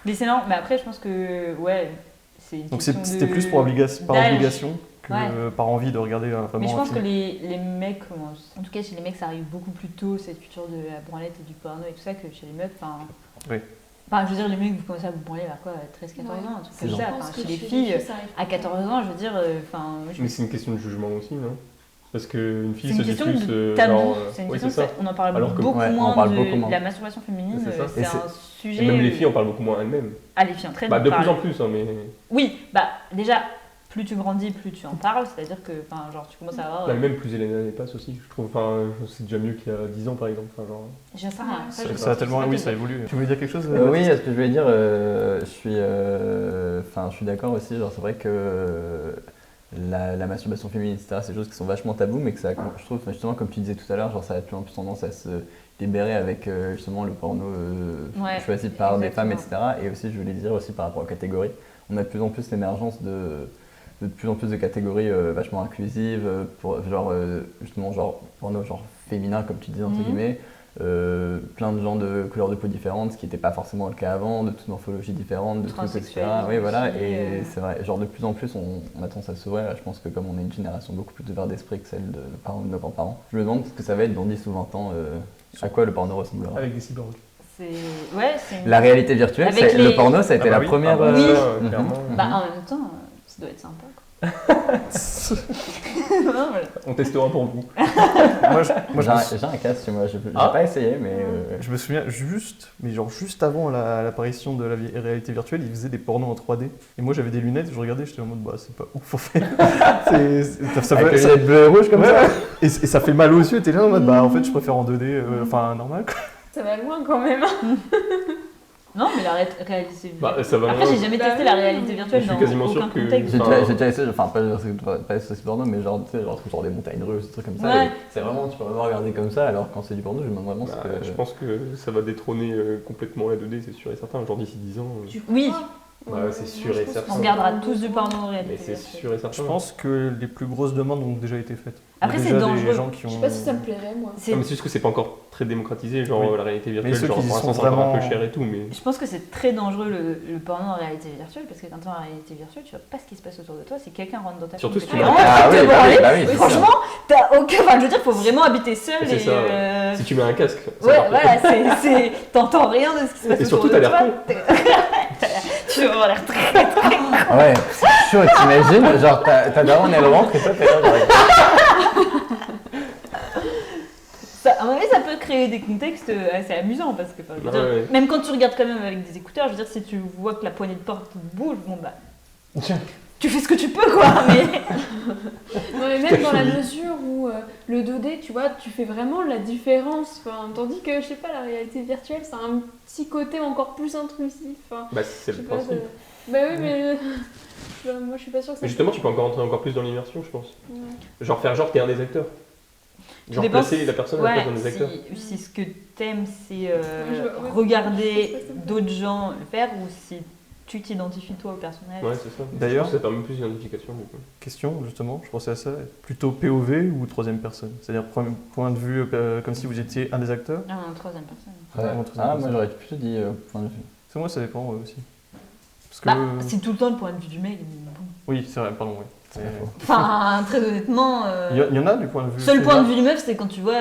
mais c'est non, mais après je pense que ouais, c'est une Donc question c'était de- plus par d'âge. obligation que Ouais. par envie de regarder vraiment Mais je un pense que film. les mecs, en tout cas chez les mecs, ça arrive beaucoup plus tôt, cette culture de la branlette et du porno et tout ça, que chez les meufs. Oui. Enfin, je veux dire, les mecs, vous commencez à vous branler vers quoi, 13-14 ans, un truc C'est comme ça. Je pense Enfin, que chez les chez filles, ça arrive à pas. 14 ans, je veux dire, Mais c'est une question de jugement aussi, non Parce qu'une fille c'est se une dit question plus. de tabou. genre, C'est une oui, question c'est ça. on en parle Alors que- beaucoup ouais, on moins parle de beaucoup moins. la masturbation féminine. C'est ça. C'est Et un sujet. Et même les filles, on parle beaucoup moins elles-mêmes. Ah, les filles en train Bah, de plus parler. en plus, hein, mais. Oui, bah déjà, plus tu grandis, plus tu en parles, c'est-à-dire que, enfin, genre, tu commences à avoir. Bah, même plus les années passent aussi, je trouve. Enfin, c'est déjà mieux qu'il y a 10 ans, par exemple. Enfin, genre. J'en sais rien. Ça, je Ça a sais tellement, pas oui, te ça dire. évolue. Tu voulais dire quelque chose Oui, ce que je voulais dire, je suis d'accord aussi. Genre, c'est vrai que la masturbation féminine, etc., c'est des choses qui sont vachement tabous, mais que ça, je trouve, justement, comme tu disais tout à l'heure, genre, ça a de plus en plus tendance à se libérer avec justement le porno Ouais, choisi par des femmes, exactement. etc. Et aussi, je voulais dire aussi par rapport aux catégories, on a de plus en plus l'émergence de plus en plus de catégories vachement inclusives, pour justement genre porno genre féminin comme tu dis entre Mhm. guillemets, plein de gens de couleurs de peau différentes, ce qui n'était pas forcément le cas avant, de toutes morphologies différentes, de trucs, etc. Transsexuels Oui, voilà, aussi, et c'est vrai, genre de plus en plus on a tendance à s'ouvrir. Je pense que comme on est une génération beaucoup plus ouverte d'esprit que celle de nos parents, de nos grands-parents, je me demande ce que ça va être dans 10 ou 20 ans, à quoi le porno ressemblera. Avec des cyborgs. c'est La réalité virtuelle, Avec le les- porno, ça a été la première. Oui. Clairement. Bah, en même temps, ça doit être sympa, quoi. Non, voilà. On testera pour vous. Moi, J'ai un casque chez moi, j'ai pas essayé, mais. je me souviens juste avant l'apparition de la réalité virtuelle, ils faisaient des pornos en 3D. Et moi, j'avais des lunettes, je regardais, j'étais en mode, bah, c'est pas ouf en fait. Ça Avec fait, les lunettes bleues et rouges comme ça. et ça fait mal aux yeux, t'es là en mode, bah, en fait, je préfère en 2D, enfin, normal quoi. Ça va loin quand même. Non, mais la réalité Bah, ça va Après, loin. j'ai jamais Bah testé oui. la réalité virtuelle Je suis dans quasiment aucun sûr que- contexte. J'ai déjà essayé, enfin pas essayé porno, mais genre, tu sais, genre des montagnes russes, des trucs comme ça. Ouais. et C'est vraiment, tu peux vraiment regarder comme ça, alors quand c'est du porno, je me demande vraiment Bah, ce que. je pense que ça va détrôner complètement la 2D, c'est sûr et certain. Genre d'ici 10 ans. Oui. Ouais, c'est sûr et certain. On regardera tous du porno en réalité Mais c'est virtuelle. sûr et certain. Je pense que les plus grosses demandes ont déjà été faites. Après, Il y a c'est déjà dangereux. des gens qui ont... Je sais pas si ça me plairait, moi. C'est- Non, mais c'est juste que c'est pas encore très démocratisé, genre Oui. la réalité Mais virtuelle, ceux genre qui pour sont l'instant c'est encore un peu vraiment- cher et tout, mais. Je pense que c'est très dangereux le porno en réalité virtuelle parce que quand tu es en réalité virtuelle, tu vois pas ce qui se passe autour de toi. Si quelqu'un rentre dans ta Surtout chambre, si tu t'es l'as- vraiment Ah oui, te bah branler. oui, bah oui, c'est Franchement, t'as aucun. Enfin, je veux dire, faut vraiment habiter seul C'est et. ça, ouais. Si tu mets un casque, c'est Ouais, parfait. voilà, t'entends rien de ce qui se passe Et autour surtout, de t'as l'air toi. con. Tu vas avoir l'air très. Ouais, c'est chaud, t'imagines, genre ta daronne elle rentre et toi t'es là, genre. À mon avis, ça peut créer des contextes assez amusants parce que, enfin, je veux dire, Ouais. même quand tu regardes quand même avec des écouteurs, je veux dire, si tu vois que la poignée de porte bouge, bon bah. Tu fais ce que tu peux quoi, mais. Non, mais même dans la mesure où le 2D, tu vois, tu fais vraiment la différence. Enfin, tandis que, je sais pas, la réalité virtuelle, ça a un petit côté encore plus intrusif. Enfin, Bah, c'est je le sais pas, principe. Bah oui, mais moi, je suis pas sûre que ça. Mais justement, tu peux encore entrer encore plus dans l'immersion, je pense. Ouais. Genre faire genre t'es un des acteurs. Genre dépend placer la personne à la place d'un des acteurs. si ce que t'aimes c'est ouais. regarder d'autres gens le faire ou si tu t'identifies toi au personnage. Ouais, c'est ça. D'ailleurs- ça permet plus d'identification du coup. Question, justement, je pensais à ça. Plutôt POV ou troisième personne? C'est-à-dire point de vue comme si vous étiez un des acteurs? Ah, en troisième personne. Vraiment troisième Ah, moi personne. j'aurais plutôt dit point de vue. C'est moi, ça dépend aussi. Parce que... Bah, c'est tout le temps le point de vue du mec. Bon. Oui, c'est vrai, pardon, oui. C'est pas faux. Enfin, très honnêtement. Il y en a du point de vue. Seul c'est point de là. vue du meuf, c'est quand tu vois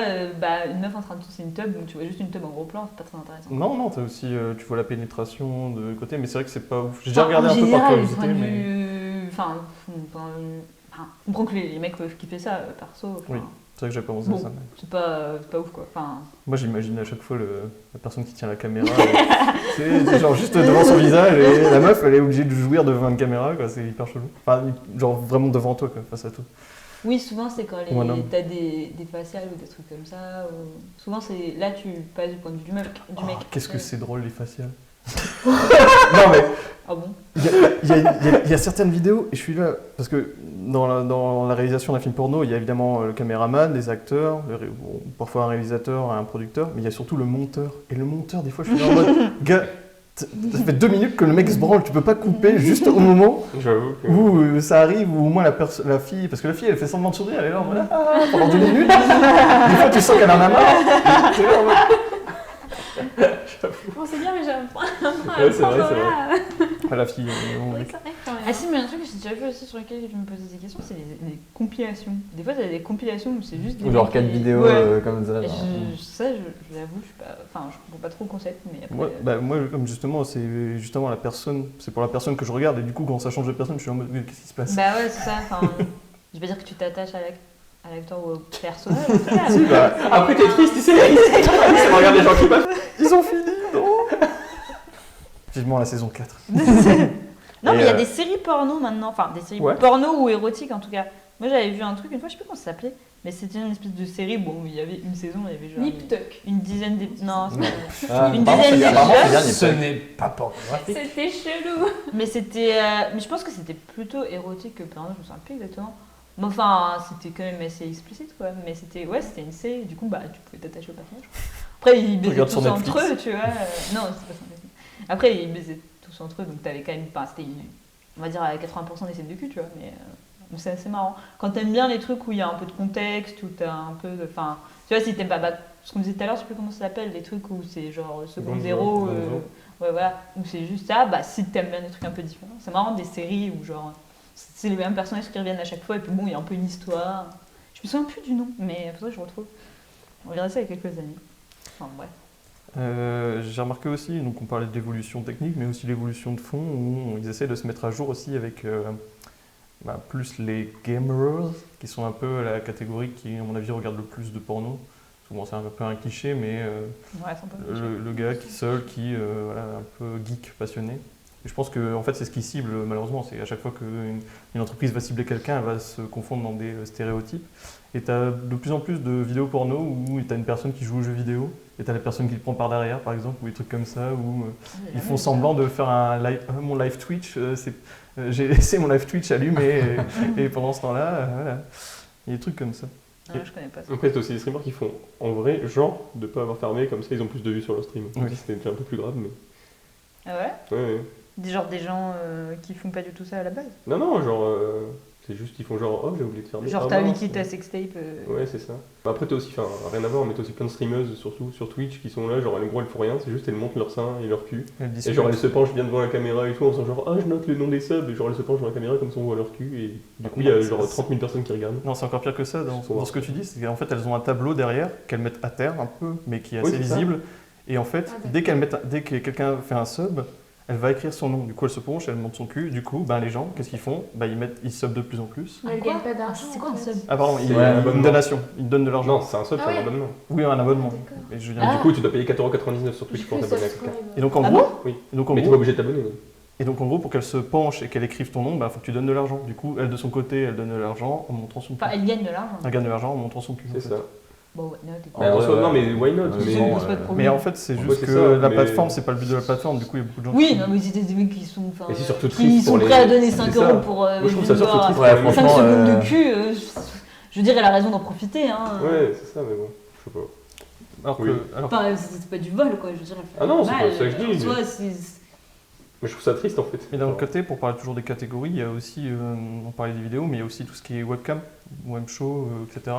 une meuf en train de tousser une tub, donc tu vois juste une tub en gros plan, c'est pas très intéressant. Non, t'as aussi, tu vois la pénétration de côté, mais c'est vrai que c'est pas ouf. J'ai déjà regardé en un peu par général, curiosité, point de mais... vue- Enfin, je comprends que les mecs peuvent kiffer ça, perso. enfin, Oui. C'est vrai que j'ai pas pensé Bon. à ça. mais- c'est pas ouf quoi. Enfin, Moi, j'imagine à chaque fois la personne qui tient la caméra, c'est genre juste devant son visage, et la meuf, elle est obligée de jouir devant une caméra, quoi. C'est hyper chelou. Enfin, genre vraiment devant toi, quoi, face à toi. oui, souvent c'est quand Ou un homme. t'as des faciales ou des trucs comme ça. Souvent c'est là tu passes du point de vue du mec. Oh, qu'est-ce que c'est drôle les faciales. Non mais Ah bon. il y a certaines vidéos, et je suis là, parce que dans la réalisation d'un film porno, il y a évidemment le caméraman, les acteurs, parfois un réalisateur, un producteur, mais il y a surtout le monteur. Et le monteur, des fois, je suis là en mode, gars, ça fait 2 minutes que le mec se branle, tu peux pas couper juste au moment J'avoue que. où ça arrive, ou au moins la fille, parce que la fille, elle fait semblant de sourire, elle est là en mode, pendant 2 minutes. Des fois, tu sens qu'elle en a marre. T'es là en mode, Bon, c'est bien, mais j'ai un point. Ouais, c'est vrai, c'est vrai. Ah, la fille, on dit. Ah si, mais un truc que j'ai déjà vu aussi sur lequel je me posais des questions, c'est les compilations. Des fois, t'as des compilations où c'est juste des Ou genre mecs 4 qui- vidéos Ouais. comme ça. Et genre. ça, je l'avoue, je suis pas, enfin, je comprends pas trop le concept, mais après. Moi, comme justement, c'est justement la personne, c'est pour la personne que je regarde, et du coup, quand ça change de personne, je suis en mode, mais qu'est-ce qui se passe? Bah ouais, c'est ça. Enfin, je veux dire que tu t'attaches à l'acteur ou au personnage. En tout cas, Si, bah, Après t'es triste, tu sais. Ça regarde les gens qui passent. ils ont fini, non? Vivement la saison 4. Non, Et, mais il y a des séries porno maintenant, enfin des séries Ouais. porno ou érotiques en tout cas. Moi j'avais vu un truc une fois, je sais plus comment ça s'appelait, mais c'était une espèce de série, bon, il y avait une saison, il y avait genre Nip Tuck. une dizaine d'épisodes. Non, c'est Non. pas- Ah, une apparemment, dizaine c'est bien, apparemment, c'est bien, d'épisodes. Ce Nip Tuck. n'est pas pornographique. C'était chelou. Mais c'était. Mais je pense que c'était plutôt érotique que porno, je me souviens plus exactement. Mais enfin, c'était quand même assez explicite quoi. Mais c'était une série, du coup, bah, tu pouvais t'attacher au personnage. Après, ils baisaient Regarde tous sur entre Netflix. eux, tu vois. Non, c'était pas sur Netflix. Après, ils baisaient tous entre eux, donc t'avais quand même. Enfin, c'était, on va dire, à 80% des scènes de cul, tu vois. Mais c'est assez marrant. Quand t'aimes bien les trucs où il y a un peu de contexte, où t'as un peu de. Enfin, tu vois, si t'aimes pas. Bah, ce qu'on disait tout à l'heure, je sais plus comment ça s'appelle, les trucs où c'est genre seconde zéro. Ouais, voilà. Donc c'est juste ça. Bah, si t'aimes bien des trucs un peu différents. C'est marrant des séries où, genre, c'est les mêmes personnages qui reviennent à chaque fois, et puis bon, il y a un peu une histoire. Je me souviens plus du nom, mais il faudrait que je retrouve. On verra ça il y a quelques années. Enfin, bref. J'ai remarqué aussi, donc on parlait d'évolution technique, mais aussi l'évolution de fond, où ils essaient de se mettre à jour aussi avec plus les gamers, qui sont un peu la catégorie qui, à mon avis, regarde le plus de porno. Bon, c'est un peu un cliché, mais le gars qui voilà, un peu geek, passionné. Et je pense que en fait, c'est ce qui cible, malheureusement. C'est à chaque fois qu'une entreprise va cibler quelqu'un, elle va se confondre dans des stéréotypes. Et tu as de plus en plus de vidéos porno où tu as une personne qui joue aux jeux vidéo, et tu as la personne qui le prend par derrière, par exemple, ou des trucs comme ça, où ils font semblant de faire mon live Twitch. J'ai laissé mon live Twitch allumé, et pendant ce temps-là, voilà. Il y a des trucs comme ça. Ah, je connais pas ça. Après, c'est aussi des streamers qui font en vrai, genre, de pas avoir fermé, comme ça ils ont plus de vues sur leur stream. Oui. C'était déjà un peu plus grave, mais. Ah ouais? Ouais. Des gens qui font pas du tout ça à la base. Non, genre. C'est juste qu'ils font genre, oh, j'ai oublié de fermer. Genre, t'as wiki ta sextape. Ouais, c'est ça. Après, t'as aussi, enfin, rien à voir, mais t'as aussi plein de streameuses, surtout sur Twitch, qui sont là, genre, en gros, elles font rien, c'est juste, elles montent leur sein et leur cul. Et genre, elles se penchent bien devant la caméra et tout, en faisant genre, ah, je note le nom des subs, et genre, elles se penchent devant la caméra comme ça, on voit leur cul, et du coup, il y a genre 30 000 personnes qui regardent. Non, c'est encore pire que ça. Dans ce que tu dis, c'est qu'en fait, elles ont un tableau derrière qu'elles mettent à terre un peu, mais qui est assez visible. Et en fait, dès que quelqu'un fait un sub, elle va écrire son nom. Du coup, elle se penche, elle monte son cul. Du coup, les gens, qu'est-ce qu'ils font? Ils sub de plus en plus. Mais elle gagne pas d'argent. C'est quoi un sub? Ah pardon, Ouais, une donation. Ils donnent de l'argent. Non, c'est un sub, c'est un abonnement. Oui, un abonnement. D'accord. Et je Du coup, tu dois payer 4,99€ sur Twitch pour t'abonner à quelqu'un. Et donc en Ah gros, bon Oui. et donc, en Mais t'es gros, pas obligé de t'abonner. et donc en gros, pour qu'elle se penche et qu'elle écrive ton nom, il faut que tu donnes de l'argent. Du coup, elle de son côté, elle donne de l'argent en montrant son cul. Enfin, elle gagne de l'argent. Elle gagne de l'argent en montrant son cul. C'est ça. Bon, ouais, non, t'es Mais en soi, non, mais why not? Mais Mais. pose pas de problème. Mais en fait, c'est En juste fait, que c'est ça, la mais- plateforme, c'est pas le but de la plateforme. Du coup, il y a beaucoup de gens Oui, qui... non, mais c'était des mecs qui sont. Et c'est surtout qui triste sont pour prêts à les- donner c'est 5 ça. euros pour. Moi, je trouve ça surtout triste. Ouais, 5 franchement, secondes de cul. Je veux dire, elle a raison d'en profiter. Hein. Ouais, c'est ça, mais bon, je sais pas. Alors Oui. Enfin, c'est pas du vol, quoi. Je veux dire, elle fait Ah non, c'est mal. pas ça que je dis, En soi, c'est. Mais je trouve ça triste en fait. Mais d'un autre côté, pour parler toujours des catégories, il y a aussi, on parlait des vidéos, mais il y a aussi tout ce qui est webcam, web show, etc.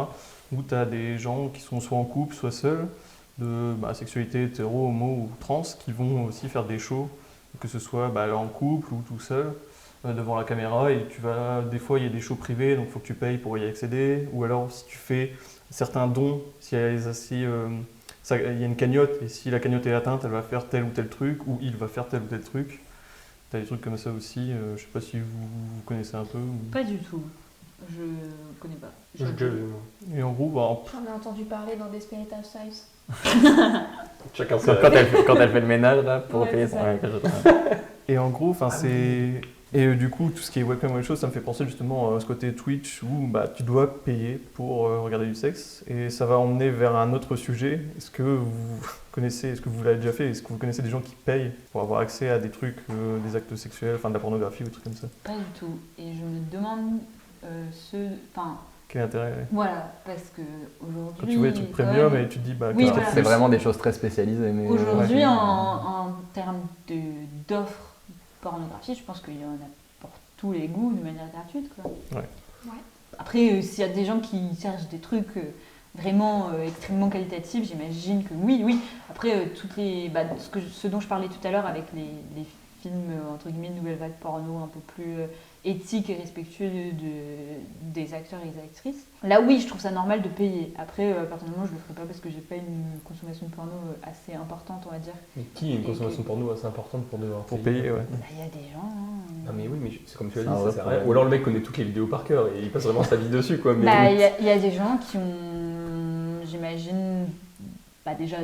Où tu as des gens qui sont soit en couple, soit seuls, de sexualité hétéro, homo ou trans, qui vont aussi faire des shows, que ce soit en couple ou tout seul, devant la caméra. Et des fois, il y a des shows privés, donc il faut que tu payes pour y accéder. Ou alors, si tu fais certains dons, il y a une cagnotte, et si la cagnotte est atteinte, elle va faire tel ou tel truc, ou il va faire tel ou tel truc. T'as des trucs comme ça aussi, je sais pas si vous connaissez un peu. Pas du tout. Je connais pas. J'ai déjà vu. Et en gros, J'en ai entendu parler dans Desperate Housewives. Chacun Quand sa. elle fait le ménage là, pour Ouais, payer c'est son ça. et en gros, c'est... Et du coup, tout ce qui est webcam ou autre chose, ça me fait penser justement à ce côté Twitch où tu dois payer pour regarder du sexe. Et ça va emmener vers un autre sujet. Est-ce que vous connaissez, est-ce que vous l'avez déjà fait, est-ce que vous connaissez des gens qui payent pour avoir accès à des trucs, des actes sexuels, de la pornographie ou des trucs comme ça? Pas du tout. Et je me demande Quel intérêt? Voilà, parce que aujourd'hui. Quand tu vois des trucs premium et tu te dis, Oui, qu'est-ce voilà. que C'est vraiment des choses très spécialisées. Mais Aujourd'hui, ouais. en termes d'offres pornographie, je pense qu'il y en a pour tous les goûts de manière gratuite. Quoi. Ouais. Après, s'il y a des gens qui cherchent des trucs vraiment extrêmement qualitatifs, j'imagine que oui. Après, ce dont je parlais tout à l'heure avec les films, entre guillemets, nouvelle vague porno un peu plus éthiques et respectueux des acteurs et des actrices. Là, oui, je trouve ça normal de payer. Après, personnellement, je le ferai pas parce que j'ai pas une consommation de porno assez importante, on va dire. Mais qui a une consommation de porno assez importante pour devoir payer, ouais. Il y a des gens. Ah mais oui, mais c'est comme tu l'as C'est un dit, vrai ça sert à rien. problème. Ou alors le mec connaît toutes les vidéos par cœur et il passe vraiment sa vie dessus quoi. Mais Il y a des gens qui ont, j'imagine, déjà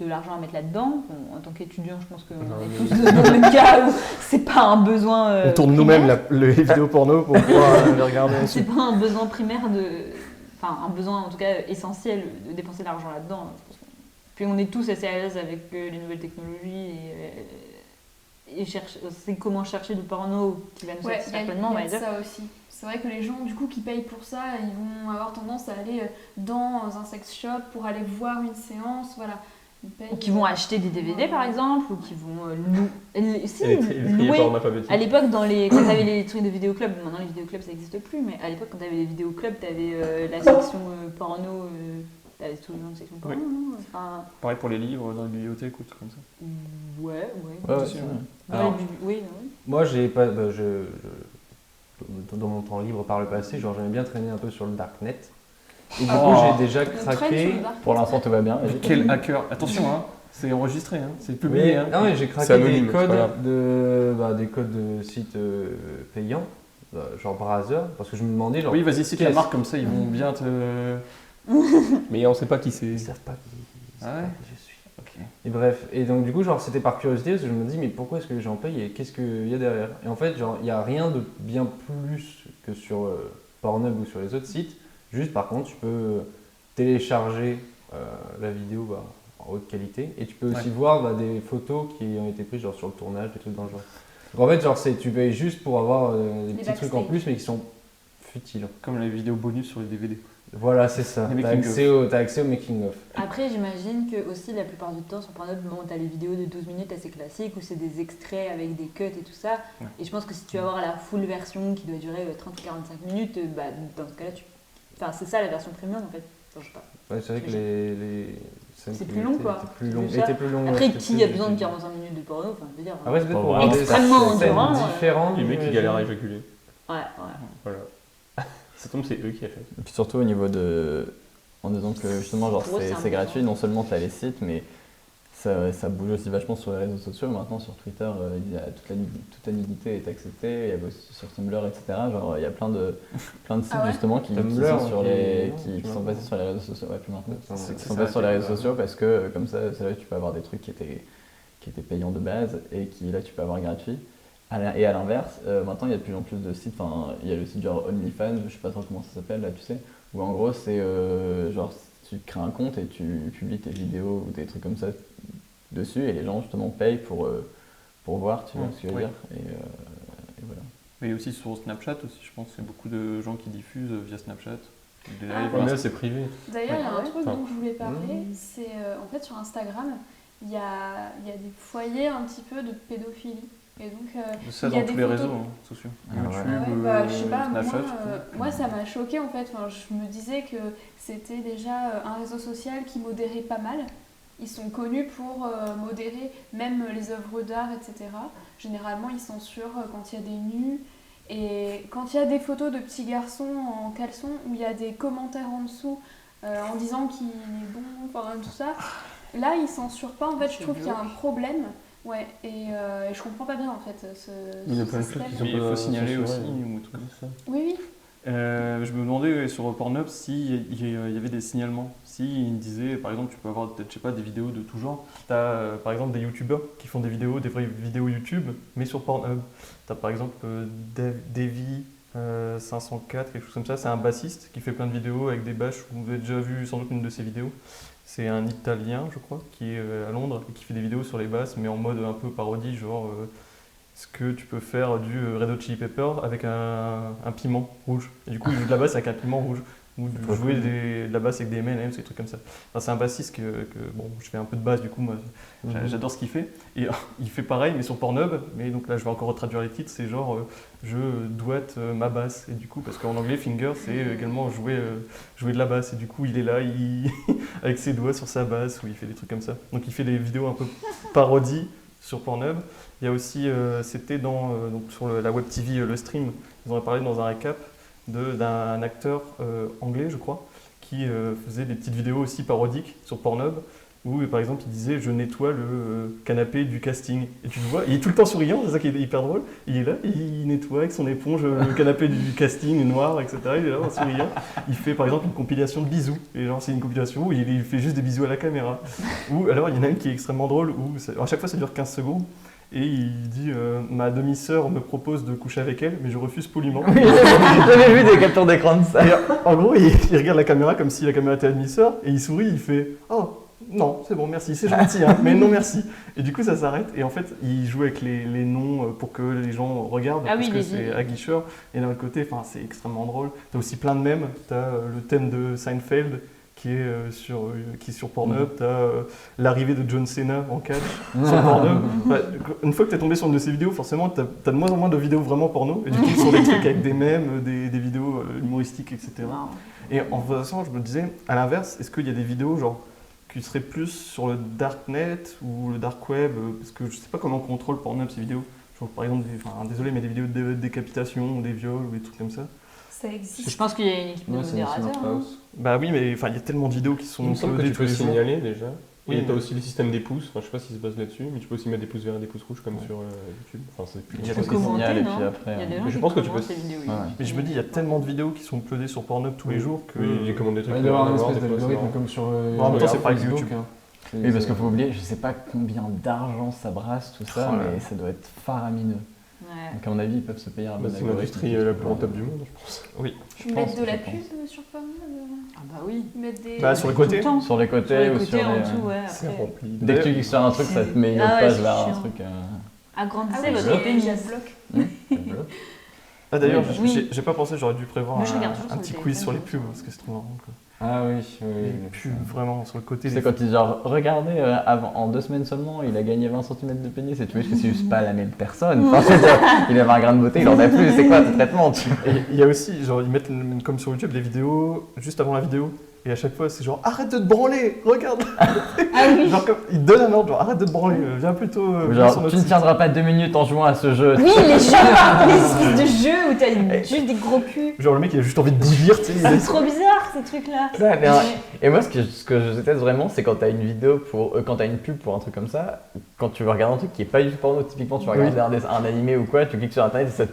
de l'argent à mettre là-dedans. Bon, en tant qu'étudiant, je pense qu'on est tous dans le même cas où c'est pas un besoin. On tourne nous-mêmes les vidéos porno pour pouvoir les regarder. C'est pas un besoin primaire un besoin en tout cas essentiel de dépenser de l'argent là-dedans. Puis on est tous assez à l'aise avec les nouvelles technologies et c'est comment chercher du porno qui va nous satisfaire pleinement, on va dire. Ça aussi. C'est vrai que les gens du coup qui payent pour ça, ils vont avoir tendance à aller dans un sex shop pour aller voir une séance, voilà. Ou qui vont acheter des DVD par exemple, ou qui vont louer. À l'époque, quand t'avais les trucs de vidéoclub, maintenant les vidéoclubs ça n'existe plus, mais à l'époque quand t'avais les vidéoclubs, t'avais la section porno, t'avais toujours une section porno, non Pareil pour les livres dans les bibliothèques ou tout comme ça. Ouais. Alors, Oui. Moi, j'ai pas. Dans mon temps libre par le passé, j'aimais bien traîner un peu sur le darknet. Et du coup, j'ai déjà craqué. pour l'instant, tout va bien. Quel hacker! Attention, hein! C'est enregistré, hein. C'est publié. Hein. Non, mais j'ai C'est craqué anonyme, des c'est pas grave. codes de sites payants, genre Browser, parce que je me demandais genre. Oui, vas-y, cite la qu'est-ce- marque, comme ça ils vont bien te. Mais on sait pas qui c'est. Ils savent pas Ah ouais qui je suis. Ok. Et bref, et donc du coup, genre c'était par curiosité, parce que je me dis, mais pourquoi est-ce que les gens payent et qu'est-ce qu'il y a derrière? Et en fait, genre, il n'y a rien de bien plus que sur Pornhub ou sur les autres sites. Juste par contre, tu peux télécharger la vidéo en haute qualité et tu peux aussi voir des photos qui ont été prises genre sur le tournage, des trucs dans le genre. Donc en fait, genre, tu payes juste pour avoir des petits trucs en plus, mais qui sont futiles. Comme les vidéos bonus sur les DVD. Voilà, c'est ça. Les T'as accès au making-of. Après, j'imagine que aussi la plupart du temps sur Pornhub, bon, t'as les vidéos de 12 minutes assez classiques où c'est des extraits avec des cuts et tout ça. Ouais. Et je pense que si tu vas voir la full version qui doit durer 30 ou 45 minutes, bah, dans ce cas-là, enfin, c'est ça la version premium en fait. Enfin, je sais pas. Ouais, c'est vrai que les C'est plus long, quoi. Plus long. C'est ça. Était plus long. Après, c'était qui plus- a besoin de 45 minutes de porno? Enfin, je veux dire. Ah ouais, c'est peut-être pour Pas voir des extrêmement scènes endurant, différentes. Les mecs qui j'imagine. galèrent à éjaculer. Ouais. Voilà. Ça tombe, c'est eux qui a fait. Et puis surtout au niveau de. En disant que justement, genre, Pour eux, c'est un c'est besoin. gratuit, non seulement tu as les sites, mais ça bouge aussi vachement sur les réseaux sociaux. Maintenant, sur Twitter, il y a toute la nudité est acceptée, il y a aussi sur Tumblr, etc. Genre, il y a plein de sites Ah ouais justement qui Tumblr, sont, sur ok, les, non, qui tu sont vois. passés sur les réseaux sociaux. Ouais, plus maintenant. C'est Qui ça, sont passés sur les c'est réseaux vrai. sociaux parce que comme ça, c'est là que tu peux avoir des trucs qui étaient payants de base et qui là tu peux avoir gratuit. Et à l'inverse, maintenant il y a de plus en plus de sites, enfin il y a le site genre OnlyFans, je sais pas trop comment ça s'appelle là, tu sais, où en gros c'est genre tu crées un compte et tu publies tes vidéos ou des trucs comme ça dessus et les gens justement payent pour voir, tu vois ce que je veux Oui. dire. Et voilà. Mais aussi sur Snapchat aussi, je pense qu'il y a beaucoup de gens qui diffusent via Snapchat. Des Ah, lives. ouais. Mais là, c'est privé. D'ailleurs, il y a un Ouais. truc Enfin, dont je voulais parler, c'est en fait sur Instagram, il y a des foyers un petit peu de pédophilie. Et donc, Ça il y a dans tous des les photos. réseaux sociaux. Ah ouais. YouTube, ouais, je sais pas, Snapchat. moi ça m'a choqué en fait. Enfin, je me disais que c'était déjà un réseau social qui modérait pas mal. Ils sont connus pour modérer même les œuvres d'art, etc. Généralement, ils censurent quand il y a des nus. Et quand il y a des photos de petits garçons en caleçon, où il y a des commentaires en dessous en disant qu'il est bon, enfin tout ça, là ils censurent pas. En fait, je trouve qu'il y a un problème. Ouais, et je comprends pas bien en fait Il y a ce plein de système. trucs qui sont Mais il faut pas signaler aussi, censurés. ou tout comme ça. Oui, oui. Je me demandais sur Pornhub s'il y avait des signalements. S'ils disaient, par exemple, tu peux avoir peut-être, je sais pas, des vidéos de tout genre. Tu as par exemple des youtubeurs qui font des vraies vidéos YouTube, mais sur Pornhub. Tu as par exemple Davy 504, quelque chose comme ça. C'est un bassiste qui fait plein de vidéos avec des bâches. Vous avez déjà vu sans doute une de ses vidéos. C'est un Italien, je crois, qui est à Londres et qui fait des vidéos sur les basses, mais en mode un peu parodie, genre est-ce que tu peux faire du Red Hot Chili Pepper avec un piment rouge. Et du coup, il joue de la basse avec un piment rouge. Ou de jouer de la basse avec des M&M's, des trucs comme ça. Enfin, c'est un bassiste que bon, je fais un peu de basse, du coup, moi, j'adore ce qu'il fait. Et il fait pareil, mais sur Pornhub. Mais donc là, je vais encore traduire les titres. C'est genre, je doite ma basse. Et du coup, parce qu'en anglais, finger, c'est également jouer de la basse. Et du coup, il est là, avec ses doigts sur sa basse, ou il fait des trucs comme ça. Donc, il fait des vidéos un peu parodies sur Pornhub. Il y a aussi, c'était donc sur la web TV, le stream, ils en ont parlé dans un récap d'un acteur anglais, je crois, qui faisait des petites vidéos aussi parodiques sur Pornhub, où par exemple il disait « je nettoie le canapé du casting ». Et tu le vois, il est tout le temps souriant, c'est ça qui est hyper drôle. Il est là, il nettoie avec son éponge le canapé du casting noir, etc. Il est là en souriant. Il fait par exemple une compilation de bisous. Et genre c'est une compilation où il fait juste des bisous à la caméra. Ou alors il y en a une qui est extrêmement drôle, où à chaque fois ça dure 15 secondes. Et il dit ma demi-sœur me propose de coucher avec elle, mais je refuse poliment. Oui, j'avais vu des captures d'écran de ça. Et, en gros, il regarde la caméra comme si la caméra était la demi-sœur, et il sourit, il fait oh non, c'est bon, merci, c'est gentil, hein, mais non merci. Et du coup, ça s'arrête. Et en fait, il joue avec les noms pour que les gens regardent, parce que c'est aguicheur. Et d'un autre côté, c'est extrêmement drôle. T'as aussi plein de mèmes. T'as le thème de Seinfeld qui est sur Pornhub. T'as l'arrivée de John Cena en catch sur Pornhub. Une fois que t'es tombé sur une de ces vidéos, forcément, t'as de moins en moins de vidéos vraiment porno. Et du coup, sur des trucs avec des mèmes, des vidéos humoristiques, etc. Et en faisant ça, je me disais, à l'inverse, est-ce qu'il y a des vidéos genre qui seraient plus sur le darknet ou le dark web, parce que je sais pas comment on contrôle Pornhub ces vidéos. Genre, par exemple, désolé, mais des vidéos de décapitation ou des viols ou des trucs comme ça. Ça existe. Je pense qu'il y a une équipe de modérateurs. Hein. Bah oui, mais il y a tellement de vidéos qui sont Il me semble que tu peux signaler déjà. Oui, et mais- t'as aussi les systèmes des pouces, enfin, je sais pas s'ils se basent là-dessus, mais tu peux aussi mettre des pouces verts et des pouces rouges comme sur YouTube. Enfin, c'est plus Il y a Tu des peux commentaires, signaler, et non puis après. Il y a des gens Mais je qui pense que tu commentent peux- les vidéos. Ouais, ouais. Mais je me dis, il y a tellement de vidéos qui sont uploadées sur Pornhub tous les jours que. Oui, ils commandent des trucs. Il qui doit y n'ont avoir rien une à voir, espèce des fois, d'algorithme c'est comme sur. En même temps, c'est pas avec Facebook, YouTube. hein. Oui, parce qu'il faut oublier, je sais pas combien d'argent ça brasse tout ça, Oh là mais ça doit être faramineux. Ouais. Donc à mon avis, ils peuvent se payer un Bah, bon c'est algorithme. l'industrie la plus rentable du monde, je pense. Tu mets pense, de la je pub sur Pornhub. Ah bah oui. Ils mettent des. Bah, sur les Tout le côtés. temps. Sur les côtés Sur les ou côtés, sur en les. dessous, ouais. C'est Après. rempli. Dès que tu cliques sur un truc, ça te met une Ah autre ouais, page c'est vers un chiant. truc. Agrandissez Ah oui, votre pénis. j'adbloque. Ah d'ailleurs, Oui. j'ai pas pensé, j'aurais dû prévoir Moi, je regarde toujours un sur petit le quiz sur les téléphone, pubs, parce que c'est trop marrant. Quoi. Ah oui, oui. Les oui. pubs, vraiment, sur le côté. C'est les- quand ils genre, regardez, en 2 semaines seulement, il a gagné 20 cm de pénis et tu vois que c'est juste pas la même personne. Enfin, je veux dire, il avait un grain de beauté, il en a plus, c'est quoi ce traitement tu vois. Et il y a aussi, genre, ils mettent comme sur YouTube des vidéos juste avant la vidéo. Et à chaque fois, c'est genre arrête de te branler, regarde. Ah oui. Genre, comme, ils te donnent un ordre, genre arrête de te branler, viens plutôt. viens sur Genre, notre tu ne site. tiendras pas 2 minutes en jouant à ce jeu. Oui, les jeux, les espèces de jeux où t'as juste des gros culs. Genre, le mec, il a juste envie de bouillir, tu sais. il est- C'est trop bizarre ces trucs-là. Ouais, mais, Ouais. et moi, ce que je déteste vraiment, c'est quand t'as une vidéo quand t'as une pub pour un truc comme ça, quand tu veux regarder un truc qui est pas du tout porno, typiquement tu vas regarder un animé ou quoi, tu cliques sur internet et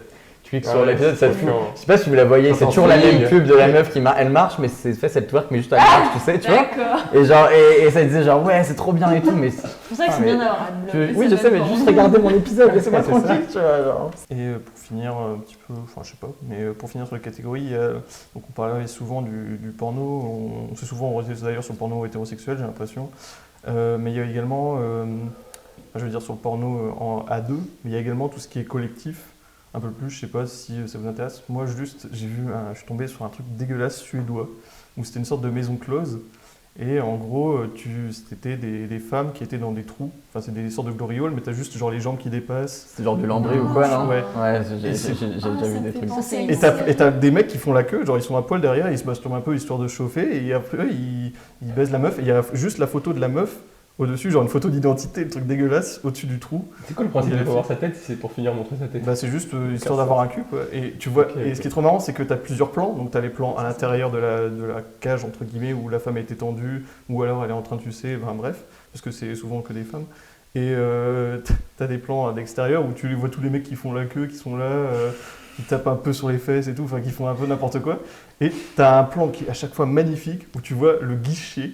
tu cliques sur l'épisode, ça te fout. Je sais pas si vous la voyez, c'est toujours la même pub de la meuf elle marche, mais c'est fait cette twerk, mais juste elle marche, tu sais, tu vois. D'accord. Et genre, et ça disait genre, ouais, c'est trop bien et tout, mais. C'est pour ça que c'est Ah, bien mais d'avoir AdBlock. Oui, je sais, mais juste regardez mon épisode, laissez-moi tranquille, tu vois. Genre. Et pour finir un petit peu, enfin je sais pas, mais pour finir sur les catégories, il y a- donc on parlait souvent du porno, on s'est souvent orienté d'ailleurs sur le porno hétérosexuel, j'ai l'impression, mais il y a également, je veux dire sur le porno en A2, mais il y a également tout ce qui est collectif, un peu plus, je sais pas si ça vous intéresse. Moi juste, je suis tombé sur un truc dégueulasse suédois, où c'était une sorte de maison close. Et en gros, c'était des femmes qui étaient dans des trous. Enfin, c'est des sortes de glorioles, mais t'as juste genre les jambes qui dépassent. C'est genre du lambris ou quoi, non? Ouais. Ouais, j'ai Et déjà c'est- vu ça des me fait trucs. penser. Et t'as des mecs qui font la queue, genre ils sont à poil derrière, ils se masturbent un peu histoire de chauffer, et après ils baisent la meuf, et il y a juste la photo de la meuf au-dessus, genre une photo d'identité, le truc dégueulasse, au-dessus du trou. C'est quoi le principe de voir sa tête si c'est pour finir montrer sa tête? Bah c'est juste histoire d'avoir un cul, quoi. Et tu vois, Ok, et ok. ce qui est trop marrant, c'est que t'as plusieurs plans, donc t'as les plans à l'intérieur de la cage, entre guillemets, où la femme est étendue, ou alors elle est en train de sucer, enfin bref, parce que c'est souvent que des femmes. Et t'as des plans à l'extérieur où tu les vois tous les mecs qui font la queue, qui sont là, qui tapent un peu sur les fesses et tout, enfin qui font un peu n'importe quoi. Et t'as un plan qui est à chaque fois magnifique, où tu vois le guichet.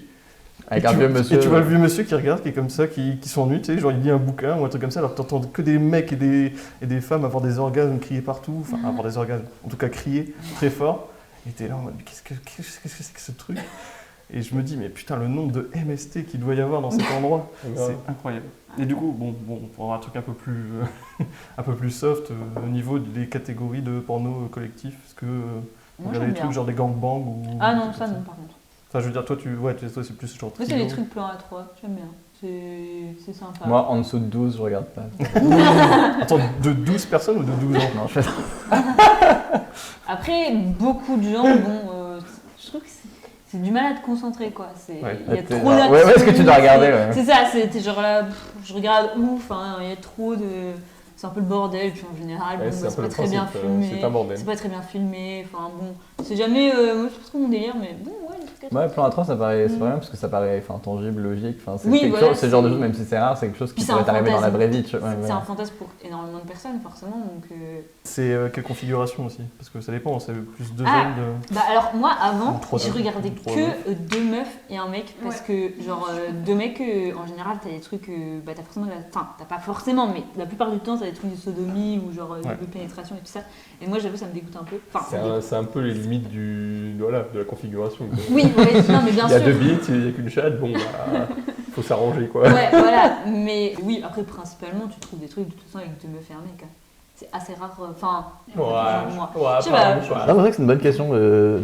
Avec Et un tu- vieux monsieur. Et tu vois le vieux monsieur qui regarde, qui est comme ça, qui s'ennuie, tu sais, genre il lit un bouquin ou un truc comme ça, alors que t'entends que des mecs et des femmes avoir des orgasmes, crier partout, enfin avoir des orgasmes, en tout cas crier très fort. Et t'es là en mode, mais qu'est-ce que c'est que ce truc? Et je me dis, mais putain, le nombre de MST qu'il doit y avoir dans cet endroit, c'est incroyable. Et du coup, bon, pour avoir un truc un peu plus, un peu plus soft, au niveau des catégories de porno collectif, est-ce que vous Moi, regardez j'aime des bien. trucs genre des gangbangs ou... Ah non, des trucs ça comme non, par contre. Enfin, je veux dire, toi, c'est plus genre Moi, c'est trio. des trucs plans à 3, j'aime bien. C'est sympa. Moi, en dessous de 12, je regarde pas. Attends, de 12 personnes ou de 12 ans? Non, je fais Après, beaucoup de gens, je trouve que c'est du mal à te concentrer, quoi. Ouais. Il y a T'es trop genre, d'actions. ouais, ouais, est-ce que tu dois regarder, ouais. C'est ça, t'es genre là, je regarde où, enfin, il y a trop de... C'est un peu le bordel, puis en général, Ouais, bon, c'est bah, un c'est peu pas le très bien principe, filmé. c'est un bordel. C'est pas très bien filmé, enfin bon, c'est jamais, moi c'est pas trop mon délire, mais bon, ouais, les trucs à Ouais, plan A3, ça paraît, c'est pas bien parce que ça paraît tangible, logique. Enfin, c'est Oui, quelque voilà, chose, c'est le genre de c'est- chose, même si c'est rare, c'est quelque chose qui Puis c'est pourrait un t'arriver dans la fantasme. vraie vie. Tu vois, ouais, C'est voilà. un fantasme pour énormément de personnes, forcément, donc... C'est quelle configuration aussi? Parce que ça dépend, c'est plus deux Ah. hommes de... Bah alors moi Ou avant trois je hommes. regardais Ou trois que deux meufs et un mec parce que genre deux mecs en général t'as des trucs bah t'as forcément enfin t'as pas forcément mais la plupart du temps t'as des trucs de sodomie ou genre Ouais. de pénétration et tout ça et moi j'avoue ça me dégoûte un peu enfin C'est un peu les limites de la configuration. quoi. oui ouais, non mais bien Il y a sûr deux bits, il n'y a qu'une chatte, bon bah, faut s'arranger quoi. ouais voilà mais oui après principalement tu trouves des trucs de toute façon avec deux meufs et un mec hein. C'est assez rare enfin genre, moi je sais pas. Ah, c'est vrai que c'est une bonne question,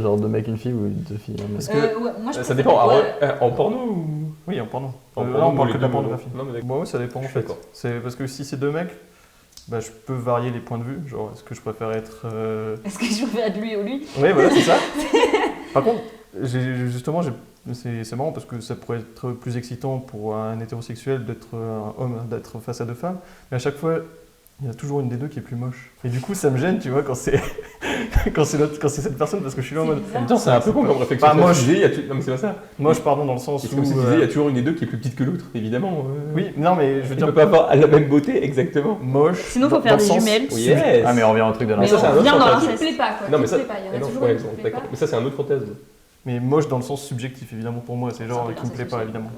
genre de mec une fille ou de fille. Hein, Parce mais- que ouais, moi je Ça préfère- dépend, ah ouais. ouais, en porno ou Oui, en porno. en Là, on parle les que de la deux, pornographie. Non, mais d'accord. Moi, oui, ça dépend en Je suis fait. d'accord. C'est parce que si c'est deux mecs, bah, je peux varier les points de vue. Genre, est-ce que je préfère être... Est-ce que je préfère de lui ou lui Oui, voilà, c'est ça. Par contre, c'est marrant parce que ça pourrait être plus excitant pour un hétérosexuel d'être un homme, d'être face à deux femmes. Mais à chaque fois, il y a toujours une des deux qui est plus moche. Et du coup, ça me gêne, tu vois, quand c'est quand c'est cette personne, parce que je suis là en mode. En même temps, c'est un peu con comme réflexion. Pas moche. Non, mais c'est pas ça. Moche, pardon, dans le sens C'est où. comme si tu disais, il y a toujours une des deux qui est plus petite que l'autre, évidemment. Oui, non, mais je veux Tu dire. peux pas avoir la même beauté, exactement. Moche. Sinon, faut dans faire le des sens- jumelles. Oui, yes. Ah, mais on revient au truc de Mais Mais ça, on c'est un revient autre dans fantasme. Qui ne l'inceste. plaît pas, quoi. Non, mais Qui ça, ne plaît pas. Il y en a non, toujours ouais, une qui non, ne plaît d'accord. pas. Mais ça, c'est un autre fantasme. Mais moche dans le sens subjectif, évidemment, pour moi. C'est genre C'est un peu qui me plaît pas, l'inceste évidemment.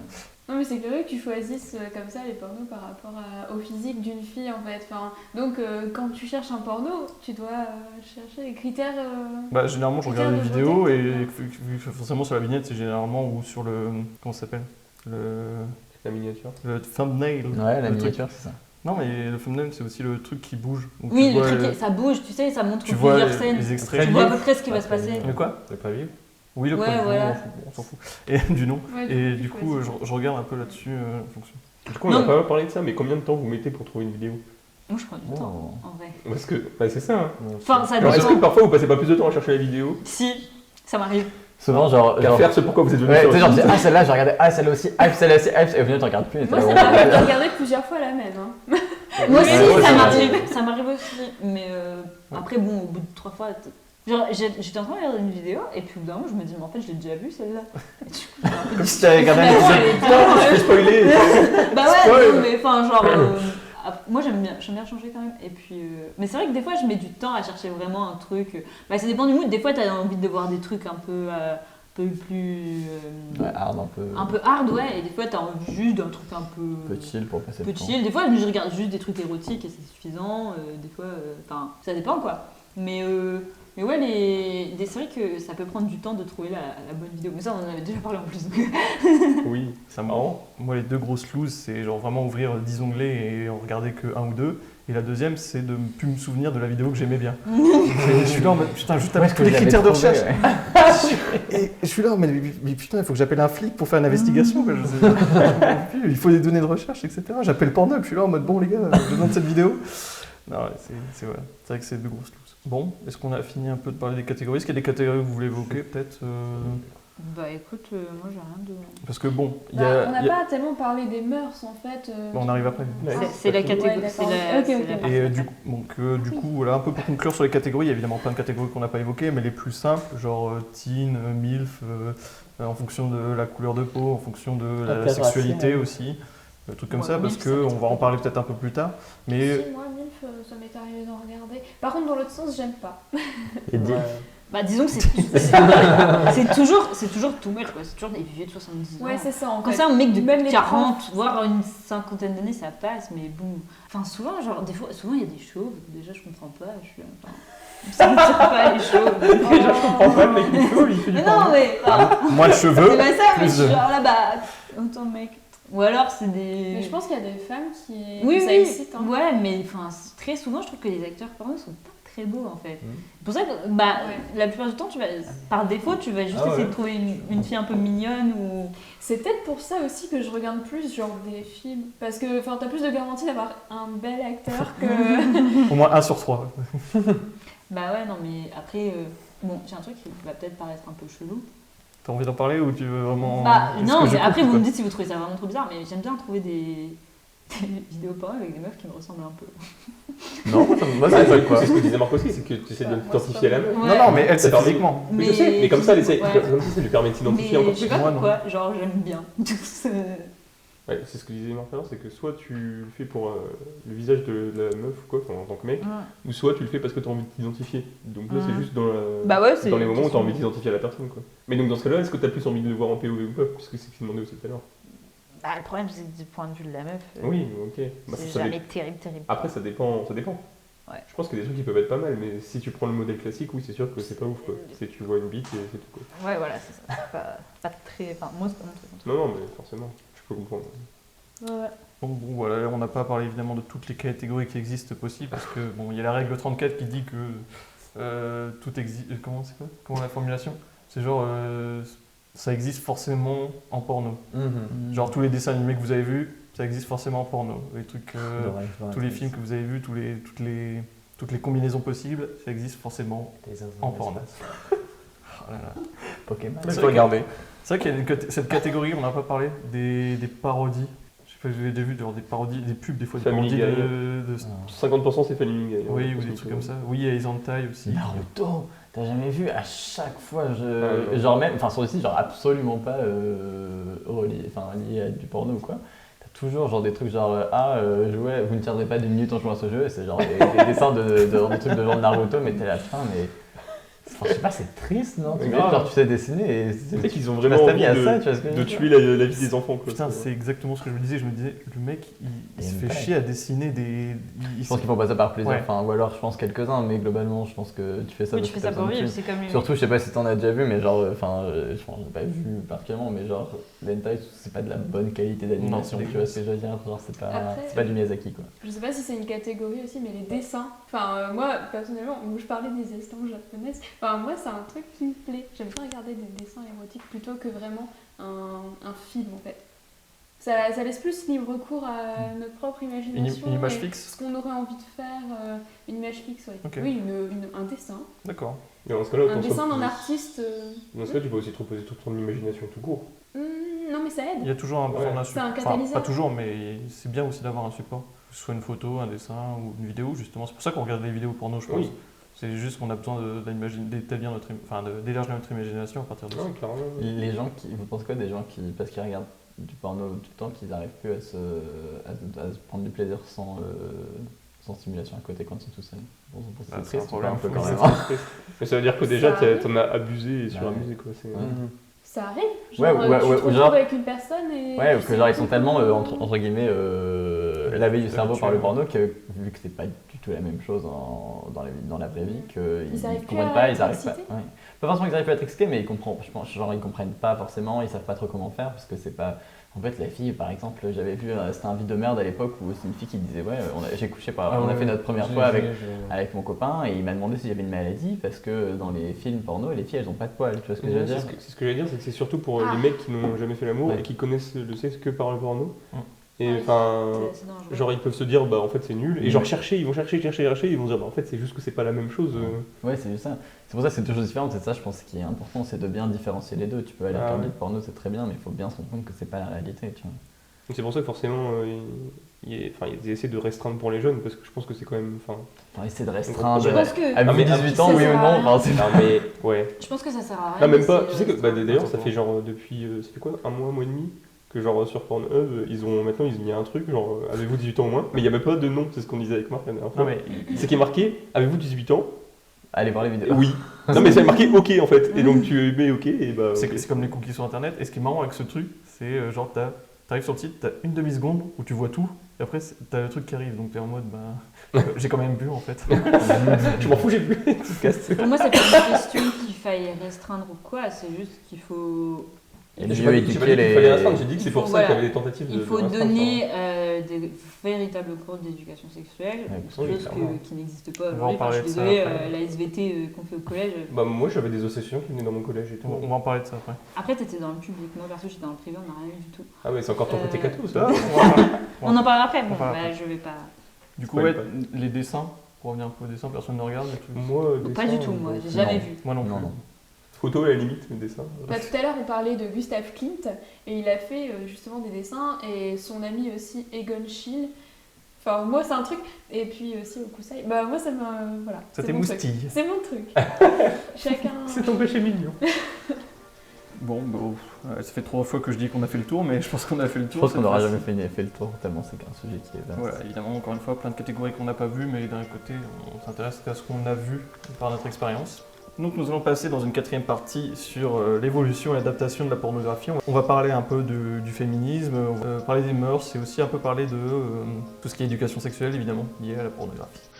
Non, mais c'est curieux que tu choisisses comme ça les pornos par rapport au physique d'une fille, en fait. Enfin, donc, quand tu cherches un porno, tu dois chercher les critères. Bah, généralement, je regarde Critères les de vidéos beauté, et etc. vu que forcément sur la vignette, c'est généralement ou sur le. Comment ça s'appelle La miniature. le thumbnail. Ouais, la le truc. miniature, c'est ça. Non, mais le thumbnail, c'est aussi le truc qui bouge. où Oui, tu le vois truc, ça bouge, tu sais, ça montre tu vois plusieurs scènes. les extraits. Tu vois à peu près ce qui va se passer. Le quoi Le pavé. Oui, le Ouais, premier, voilà. on s'en fout. Et du nom. Ouais, Et tu du coup, choisis. je regarde un peu là-dessus en fonction. Du coup, on Non. n'a pas parlé de ça, mais combien de temps vous mettez pour trouver une vidéo? Moi, je prends du temps, Oh. en vrai. Parce que, bah, c'est ça. Hein. Enfin, ça Alors, est-ce que dépend. parfois vous passez pas plus de temps à chercher la vidéo Si, ça m'arrive. Souvent, genre. qu'à faire ce pourquoi vous êtes venu Ouais, sur tu sais, genre, le je dis, site? ah, celle-là, j'ai regardé, ah, celle-là aussi, ah, celle-là aussi, ah, et au final, tu regardes plus. Et t'es Moi, là, ça bon, m'arrive de bah, regarder plusieurs fois la même. Hein. Moi Oui, aussi, ouais, ça ouais, m'arrive. ouais. Ça m'arrive aussi. Mais après, bon, au bout de 3 fois. Genre, j'étais en train de regarder une vidéo, et puis au bout d'un moment, je me dis, mais en fait, je l'ai déjà vue celle-là. Et du coup, j'ai un peu Comme dit, si tu avais regardé un mais bon, épisode. elle est bien. Je vais spoiler. Bah ouais, Spoil. non, mais enfin, genre. Moi, j'aime bien changer quand même. Et puis, mais c'est vrai que des fois, je mets du temps à chercher vraiment un truc. Bah, ça dépend du mood. Des fois, t'as envie de voir des trucs un peu plus. Ouais, hard, Un peu hard, ouais. Et des fois, t'as envie juste d'un truc un peu. peu chill pour passer le temps. Des fois, je regarde juste des trucs érotiques et c'est suffisant. Des fois, enfin, ça dépend quoi. Mais ouais, c'est vrai que ça peut prendre du temps de trouver la bonne vidéo. Mais ça, on en avait déjà parlé en plus. Oui, Ça me rend. Moi, les deux grosses looses, c'est genre vraiment ouvrir 10 onglets et en regarder que un ou deux. Et la deuxième, c'est de ne plus me souvenir de la vidéo que j'aimais bien. Je suis là en mode, putain, juste avec tous les critères de recherche. Et je suis là en mode, mais putain, il faut que j'appelle un flic pour faire une investigation. Quoi. Il faut des données de recherche, etc. J'appelle Pornhub, je suis là en mode, bon les gars, je donne cette vidéo. Non, ouais, c'est vrai que c'est deux grosses looses. Bon, est-ce qu'on a fini un peu de parler des catégories? Est-ce qu'il y a des catégories que vous voulez évoquer, peut-être Bah écoute, moi j'ai rien de. Parce que bon, il y Bah, a... on n'a il y a- pas tellement parlé des mœurs, en fait. Bon, on arrive après. C'est la catégorie. Ouais, c'est d'accord. la- Ok, c'est ok. la Et partie. du coup, voilà, un peu pour conclure sur les catégories, il y a évidemment plein de catégories qu'on n'a pas évoquées, mais les plus simples, genre teen, MILF, en fonction de la couleur de peau, en fonction de la Interracial. sexualité aussi, trucs comme Ouais, ça, parce MILF, ça m'est qu'on va en trop parler peut-être un peu plus tard. Mais Si, moi, MILF, ça m'est arrivé d'en regarder. Par contre, dans l'autre sens, j'aime pas. Et dis, Bah disons que c'est toujours tout mec quoi. C'est toujours des vieux de 70 ans. Ouais, c'est ça, en Quand fait. c'est un mec de Même les 40, profs, voire une cinquantaine d'années, ça passe, mais bon. Enfin, souvent, genre, des fois, souvent il y a des chauves, déjà je comprends pas. Je suis là, enfin, ça me tire pas les chauves. Déjà, je comprends pas, le mec il chaud, il fait du Mais porno. non, mais. enfin, moins de c'est cheveux, pas ça, mais je plus suis de- genre là, bah. Autant mec. Ou alors c'est des. Mais je pense qu'il y a des femmes qui Oui, que ça oui, excite. Hein. ouais, mais enfin, très souvent, je trouve que les acteurs porno sont pas très beaux en fait. Mhm. C'est pour ça que bah, Ouais. la plupart du temps, par défaut, tu vas juste Ah ouais. essayer de trouver une fille un peu mignonne ou. C'est peut-être pour ça aussi que je regarde plus genre des films. Parce que t'as plus de garantie d'avoir un bel acteur que. au moins 1 sur 3. Bah ouais, non, mais après, bon, j'ai un truc qui va peut-être paraître un peu chelou. T'as envie d'en parler ou tu veux vraiment... Bah est-ce non, que mais je après, coupe, vous quoi me dites si vous trouvez ça vraiment trop bizarre, mais j'aime bien trouver des vidéos porno avec des meufs qui me ressemblent un peu. non, moi ça Ouais, me fait quoi. c'est ce que disait Marc aussi, c'est que tu essaies de Ouais, moi, t'identifier à la meuf. Ouais. Non, non, mais elle, Ça c'est permet- physiquement. Oui, je sais, mais comme ça, Ouais. comme ça lui permet de s'identifier Mais encore je sais plus. pas Moi, pourquoi, genre j'aime bien. Ouais, c'est ce que disait Marc avant, c'est que soit tu le fais pour le visage de la meuf ou quoi, enfin, en tant que mec, ou soit tu le fais parce que tu as envie de t'identifier. Donc là, c'est Mhm. juste dans, Bah ouais, c'est dans les moments où tu as question. envie d'identifier à la personne. Quoi. Mais donc dans ce cas-là, est-ce que tu as plus envie de le voir en POV ou pas? Puisque c'est ce que tu demandais aussi tout à l'heure. Bah le problème, c'est que du point de vue de la meuf. Oui, ok. Bah, C'est ça jamais terrible. Après, ça dépend. Ouais. Je pense qu'il y a des trucs qui peuvent être pas mal, mais si tu prends le modèle classique, oui, c'est sûr que c'est pas ouf. Quoi. C'est tu vois une bite et c'est tout. Quoi. Ouais, voilà, c'est ça. C'est pas très. Enfin, moi, c'est pas mon truc. en tout Non, non, mais forcément, je peux comprendre. cas. Ouais. Bon, voilà, on n'a pas parlé évidemment de toutes les catégories qui existent possibles, parce que bon, il y a la règle 34 qui dit que tout existe. Comment c'est quoi? Comment la formulation? C'est genre ça existe forcément en porno. Genre tous les dessins animés que vous avez vus, ça existe forcément en porno. Les trucs, tous les films que vous avez vus, toutes les combinaisons possibles, ça existe forcément en porno. Oh là là. Pokémon. C'est vrai qu'il y a cette catégorie, on n'a pas parlé des parodies. Je sais J'ai déjà vu genre, des parodies, des pubs, des fois, des Family parodies Guy. de... 50% c'est Family Guy. Oui, ou des trucs comme ça. Oui, il y a les hentai aussi. Naruto, t'as jamais vu à chaque fois, genre même, enfin sur le site, genre absolument pas lié à du porno ou quoi. T'as toujours genre des trucs genre jouer, vous ne tiendrez pas 2 minutes en jouant à ce jeu, et c'est genre des dessins des trucs de genre Naruto, mais t'es à la fin, mais. Enfin, je sais pas, c'est triste, non? Genre, tu sais dessiner et C'est vrai qu'ils ont tu vraiment passes ta vie envie à ça, tu vois ce que je de veux dire? tuer la vie des enfants. Quoi. Putain, c'est exactement ce que je me disais. Je me disais, le mec, il se fait pas. chier à dessiner des... Je pense qu'ils font pas ça par plaisir, Ouais. enfin, ou alors je pense quelques-uns, mais globalement, je pense que tu fais ça Oui, parce tu fais que ça t'as pour besoin de vivre, thunes. c'est comme les... Surtout, je sais pas si t'en as déjà vu, mais genre, je pense que j'ai pas vu particulièrement, mais genre, l'hentai, c'est pas de la bonne qualité d'animation, Non, tu vois ce que je veux dire? Genre, c'est Après, pas du Miyazaki, quoi. Je sais pas si c'est une catégorie aussi, mais les dessins. Enfin, moi, personnellement, où je parlais des estampes japonaises, enfin, moi, c'est un truc qui me plaît. J'aime bien regarder des dessins érotiques plutôt que vraiment un film, en fait. Ça laisse plus libre cours à notre propre imagination. Une image et fixe. Ce qu'on aurait envie de faire, une image fixe, oui. Ok. Oui, un dessin. D'accord. Et dans ce cas-là, Un dessin d'un artiste. Dans ce cas, tu peux aussi te reposer toute ton imagination tout court. Non, mais ça Il aide. y a toujours un besoin d'un C'est un support. catalyseur. Pas toujours, mais c'est bien aussi d'avoir un support. Que ce soit une photo, un dessin ou une vidéo, justement. C'est pour ça qu'on regarde des vidéos porno, je pense. Oui. C'est juste qu'on a besoin d'établir d'élargir notre imagination à partir de ça. Ouais, clairement. Les gens vous pensez quoi des gens qui, parce qu'ils regardent du porno tout le temps, qu'ils n'arrivent plus à se prendre du plaisir sans stimulation à côté quand ils sont tout seuls? Bon, c'est Bah, triste, c'est un ou pas, un peu problème. quand même. Mais ça veut dire que déjà, Ça arrive. t'en as abusé et suramusé, quoi. C'est... Ça arrive. Ouais, Genre, ouais, tu te ouais, ou retrouves genre- avec une personne et. Ouais, ou tu que sais genre ils pas sont tellement, comment- entre guillemets, lavés du cerveau par le Habitués. porno que, vu que c'est pas du tout la même chose dans la vraie vie, qu'ils arrivent plus comprennent à pas, ils être arrivent pas. excités. Ouais. Pas forcément qu'ils arrivent pas à être excités, mais je pense, genre ils comprennent pas forcément, ils savent pas trop comment faire, parce que c'est pas... En fait, la fille, par exemple, j'avais vu, c'était un vide de merde à l'époque où c'est une fille qui disait, ouais, j'ai couché on a fait notre première fois avec mon copain et il m'a demandé si j'avais une maladie parce que dans les films porno, les filles elles ont pas de poils, tu vois ce que je veux dire? C'est ce que j'allais dire, c'est que c'est surtout pour les mecs qui n'ont jamais fait l'amour et qui connaissent le sexe que par le porno. Et Ouais, enfin, C'est dangereux. genre ils peuvent se dire, bah en fait c'est nul. Et genre ils vont chercher, ils vont dire, bah en fait c'est juste que c'est pas la même chose. Ouais, c'est juste ça. C'est pour ça que c'est deux choses différentes. C'est ça, je pense, qui est important, c'est de bien différencier les deux. Tu peux aller regarder le porno, c'est très bien, mais il faut bien se rendre compte que c'est pas la réalité, tu vois. C'est pour ça que forcément, ils essaient de restreindre pour les jeunes, parce que je pense que c'est quand même... Enfin, Essayer de restreindre. Je pense que. À mais 18 ans, ça oui ou sert à non, enfin, c'est non mais, ouais. Je pense que ça sert à rien. Non, même mais pas. c'est, Tu sais que bah, d'ailleurs, ça Attends. fait genre depuis, ça fait quoi, un mois et demi que genre sur Pornhub, maintenant ils ont mis un truc, genre avez-vous 18 ans au moins? Mais il n'y avait pas de nom, c'est ce qu'on disait avec Marc la dernière fois. Non, mais C'est qui est marqué, avez-vous 18 ans? allez voir les vidéos. Oui. Non mais c'est marqué OK en fait. Et donc tu mets OK et bah... c'est ok. c'est comme les cookies sur internet. Et ce qui est marrant avec ce truc, c'est genre t'arrives sur le site, t'as une demi-seconde où tu vois tout, et après t'as le truc qui arrive, donc t'es en mode j'ai quand même bu en fait. Je m'en fous, j'ai plus. Tu te casses. Pour moi, c'est pas une question qu'il faille restreindre ou quoi, c'est juste qu'il faut. Et J'ai mieux pas dit éduquer qu'il fallait les. restreindre, j'ai dit que c'est Il pour faut- ça qu'il y voilà. avait des tentatives de... Il faut de restreindre, donner des véritables cours d'éducation sexuelle, Ouais, chose oui, clairement. qui n'existe pas On va en aujourd'hui. Enfin, je parler suis de ça désolée, après. la SVT qu'on fait au collège. Bah moi j'avais des associations qui venaient dans mon collège et tout. On va en parler de ça après. Après, t'étais dans le public. Moi, perso, j'étais dans le privé, on n'a rien eu du tout. Ah ouais, c'est encore ton côté catho Ça, ça. On en parlera après, bon, parlera bah, après. je vais pas. Du coup, Ouais, ouais, les dessins, pour revenir un peu aux dessins, personne ne regarde les trucs. Moi, Pas dessin, du tout, moi, j'ai non. jamais vu. Moi non plus. Non, non. Photo à la limite, mais dessin. Bah, tout à l'heure, on parlait de Gustav Klimt et il a fait justement des dessins et son ami aussi Egon Schiele. Enfin, moi, c'est un truc. Et puis aussi Okusai. Bah, moi, ça me. Voilà. Ça c'est mon truc. t'émoustille. C'est mon truc. Chacun. C'est ton péché mignon. Bon, ça fait 3 fois que je dis qu'on a fait le tour, mais je pense qu'on a fait le Je tour. pense qu'on cette n'aura fois-ci. jamais fait le tour, tellement c'est qu'un sujet qui est vaste. Voilà, évidemment, encore une fois, plein de catégories qu'on n'a pas vues, mais d'un côté, on s'intéresse à ce qu'on a vu par notre expérience. Donc nous allons passer dans une 4e partie sur l'évolution et l'adaptation de la pornographie. On va parler un peu du féminisme, on va parler des mœurs et aussi un peu parler de tout ce qui est éducation sexuelle, évidemment, lié à la pornographie.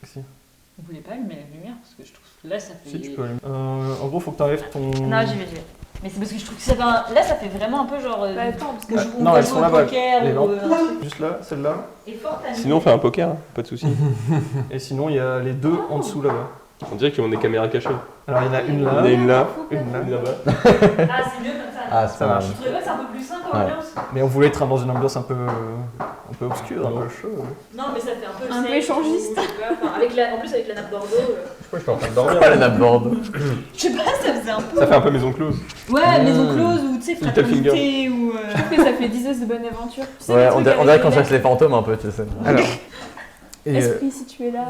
Merci. Vous voulez pas allumer la lumière parce que je trouve que là ça fait. Si tu peux allumer. En gros, faut que tu enlèves ton... Non, j'y vais. Mais c'est parce que je trouve que ça fait là ça fait vraiment un peu genre. Bah, attends, parce que Ouais. on Non, va elles jouer sont au là-bas, poker les ou lampes. un truc. Juste là, celle-là. Et fort à Sinon on fait un poker, hein, pas de soucis. Et sinon, il y a les deux en dessous là-bas. On dirait qu'ils ont des caméras cachées. Alors il y en a une Il y en là, a une là, une là. une là-bas. Ah, c'est mieux comme ça. Ah, c'est Ça pas marche. mal. Je trouvais pas que c'est un peu plus sain comme Ouais. ambiance. Mais on voulait être dans une ambiance un peu obscure, un peu chaud. Non, mais ça fait un peu Un peu sec, échangiste. ou je sais pas, enfin, en plus, avec la nappe Bordeaux. Je crois que j'étais en train de dormir. La nappe Bordeaux. Je sais pas, ça faisait un peu. Ça fait un peu maison close. Ouais, maison close ou tu sais, Little fraternité ou. Je trouve que ça fait 10 os de bonne aventure. Tu sais, Ouais, le on truc dirait avec qu'on les cherche les fantômes un peu, tu sais. Alors, et, Esprit, si tu es là.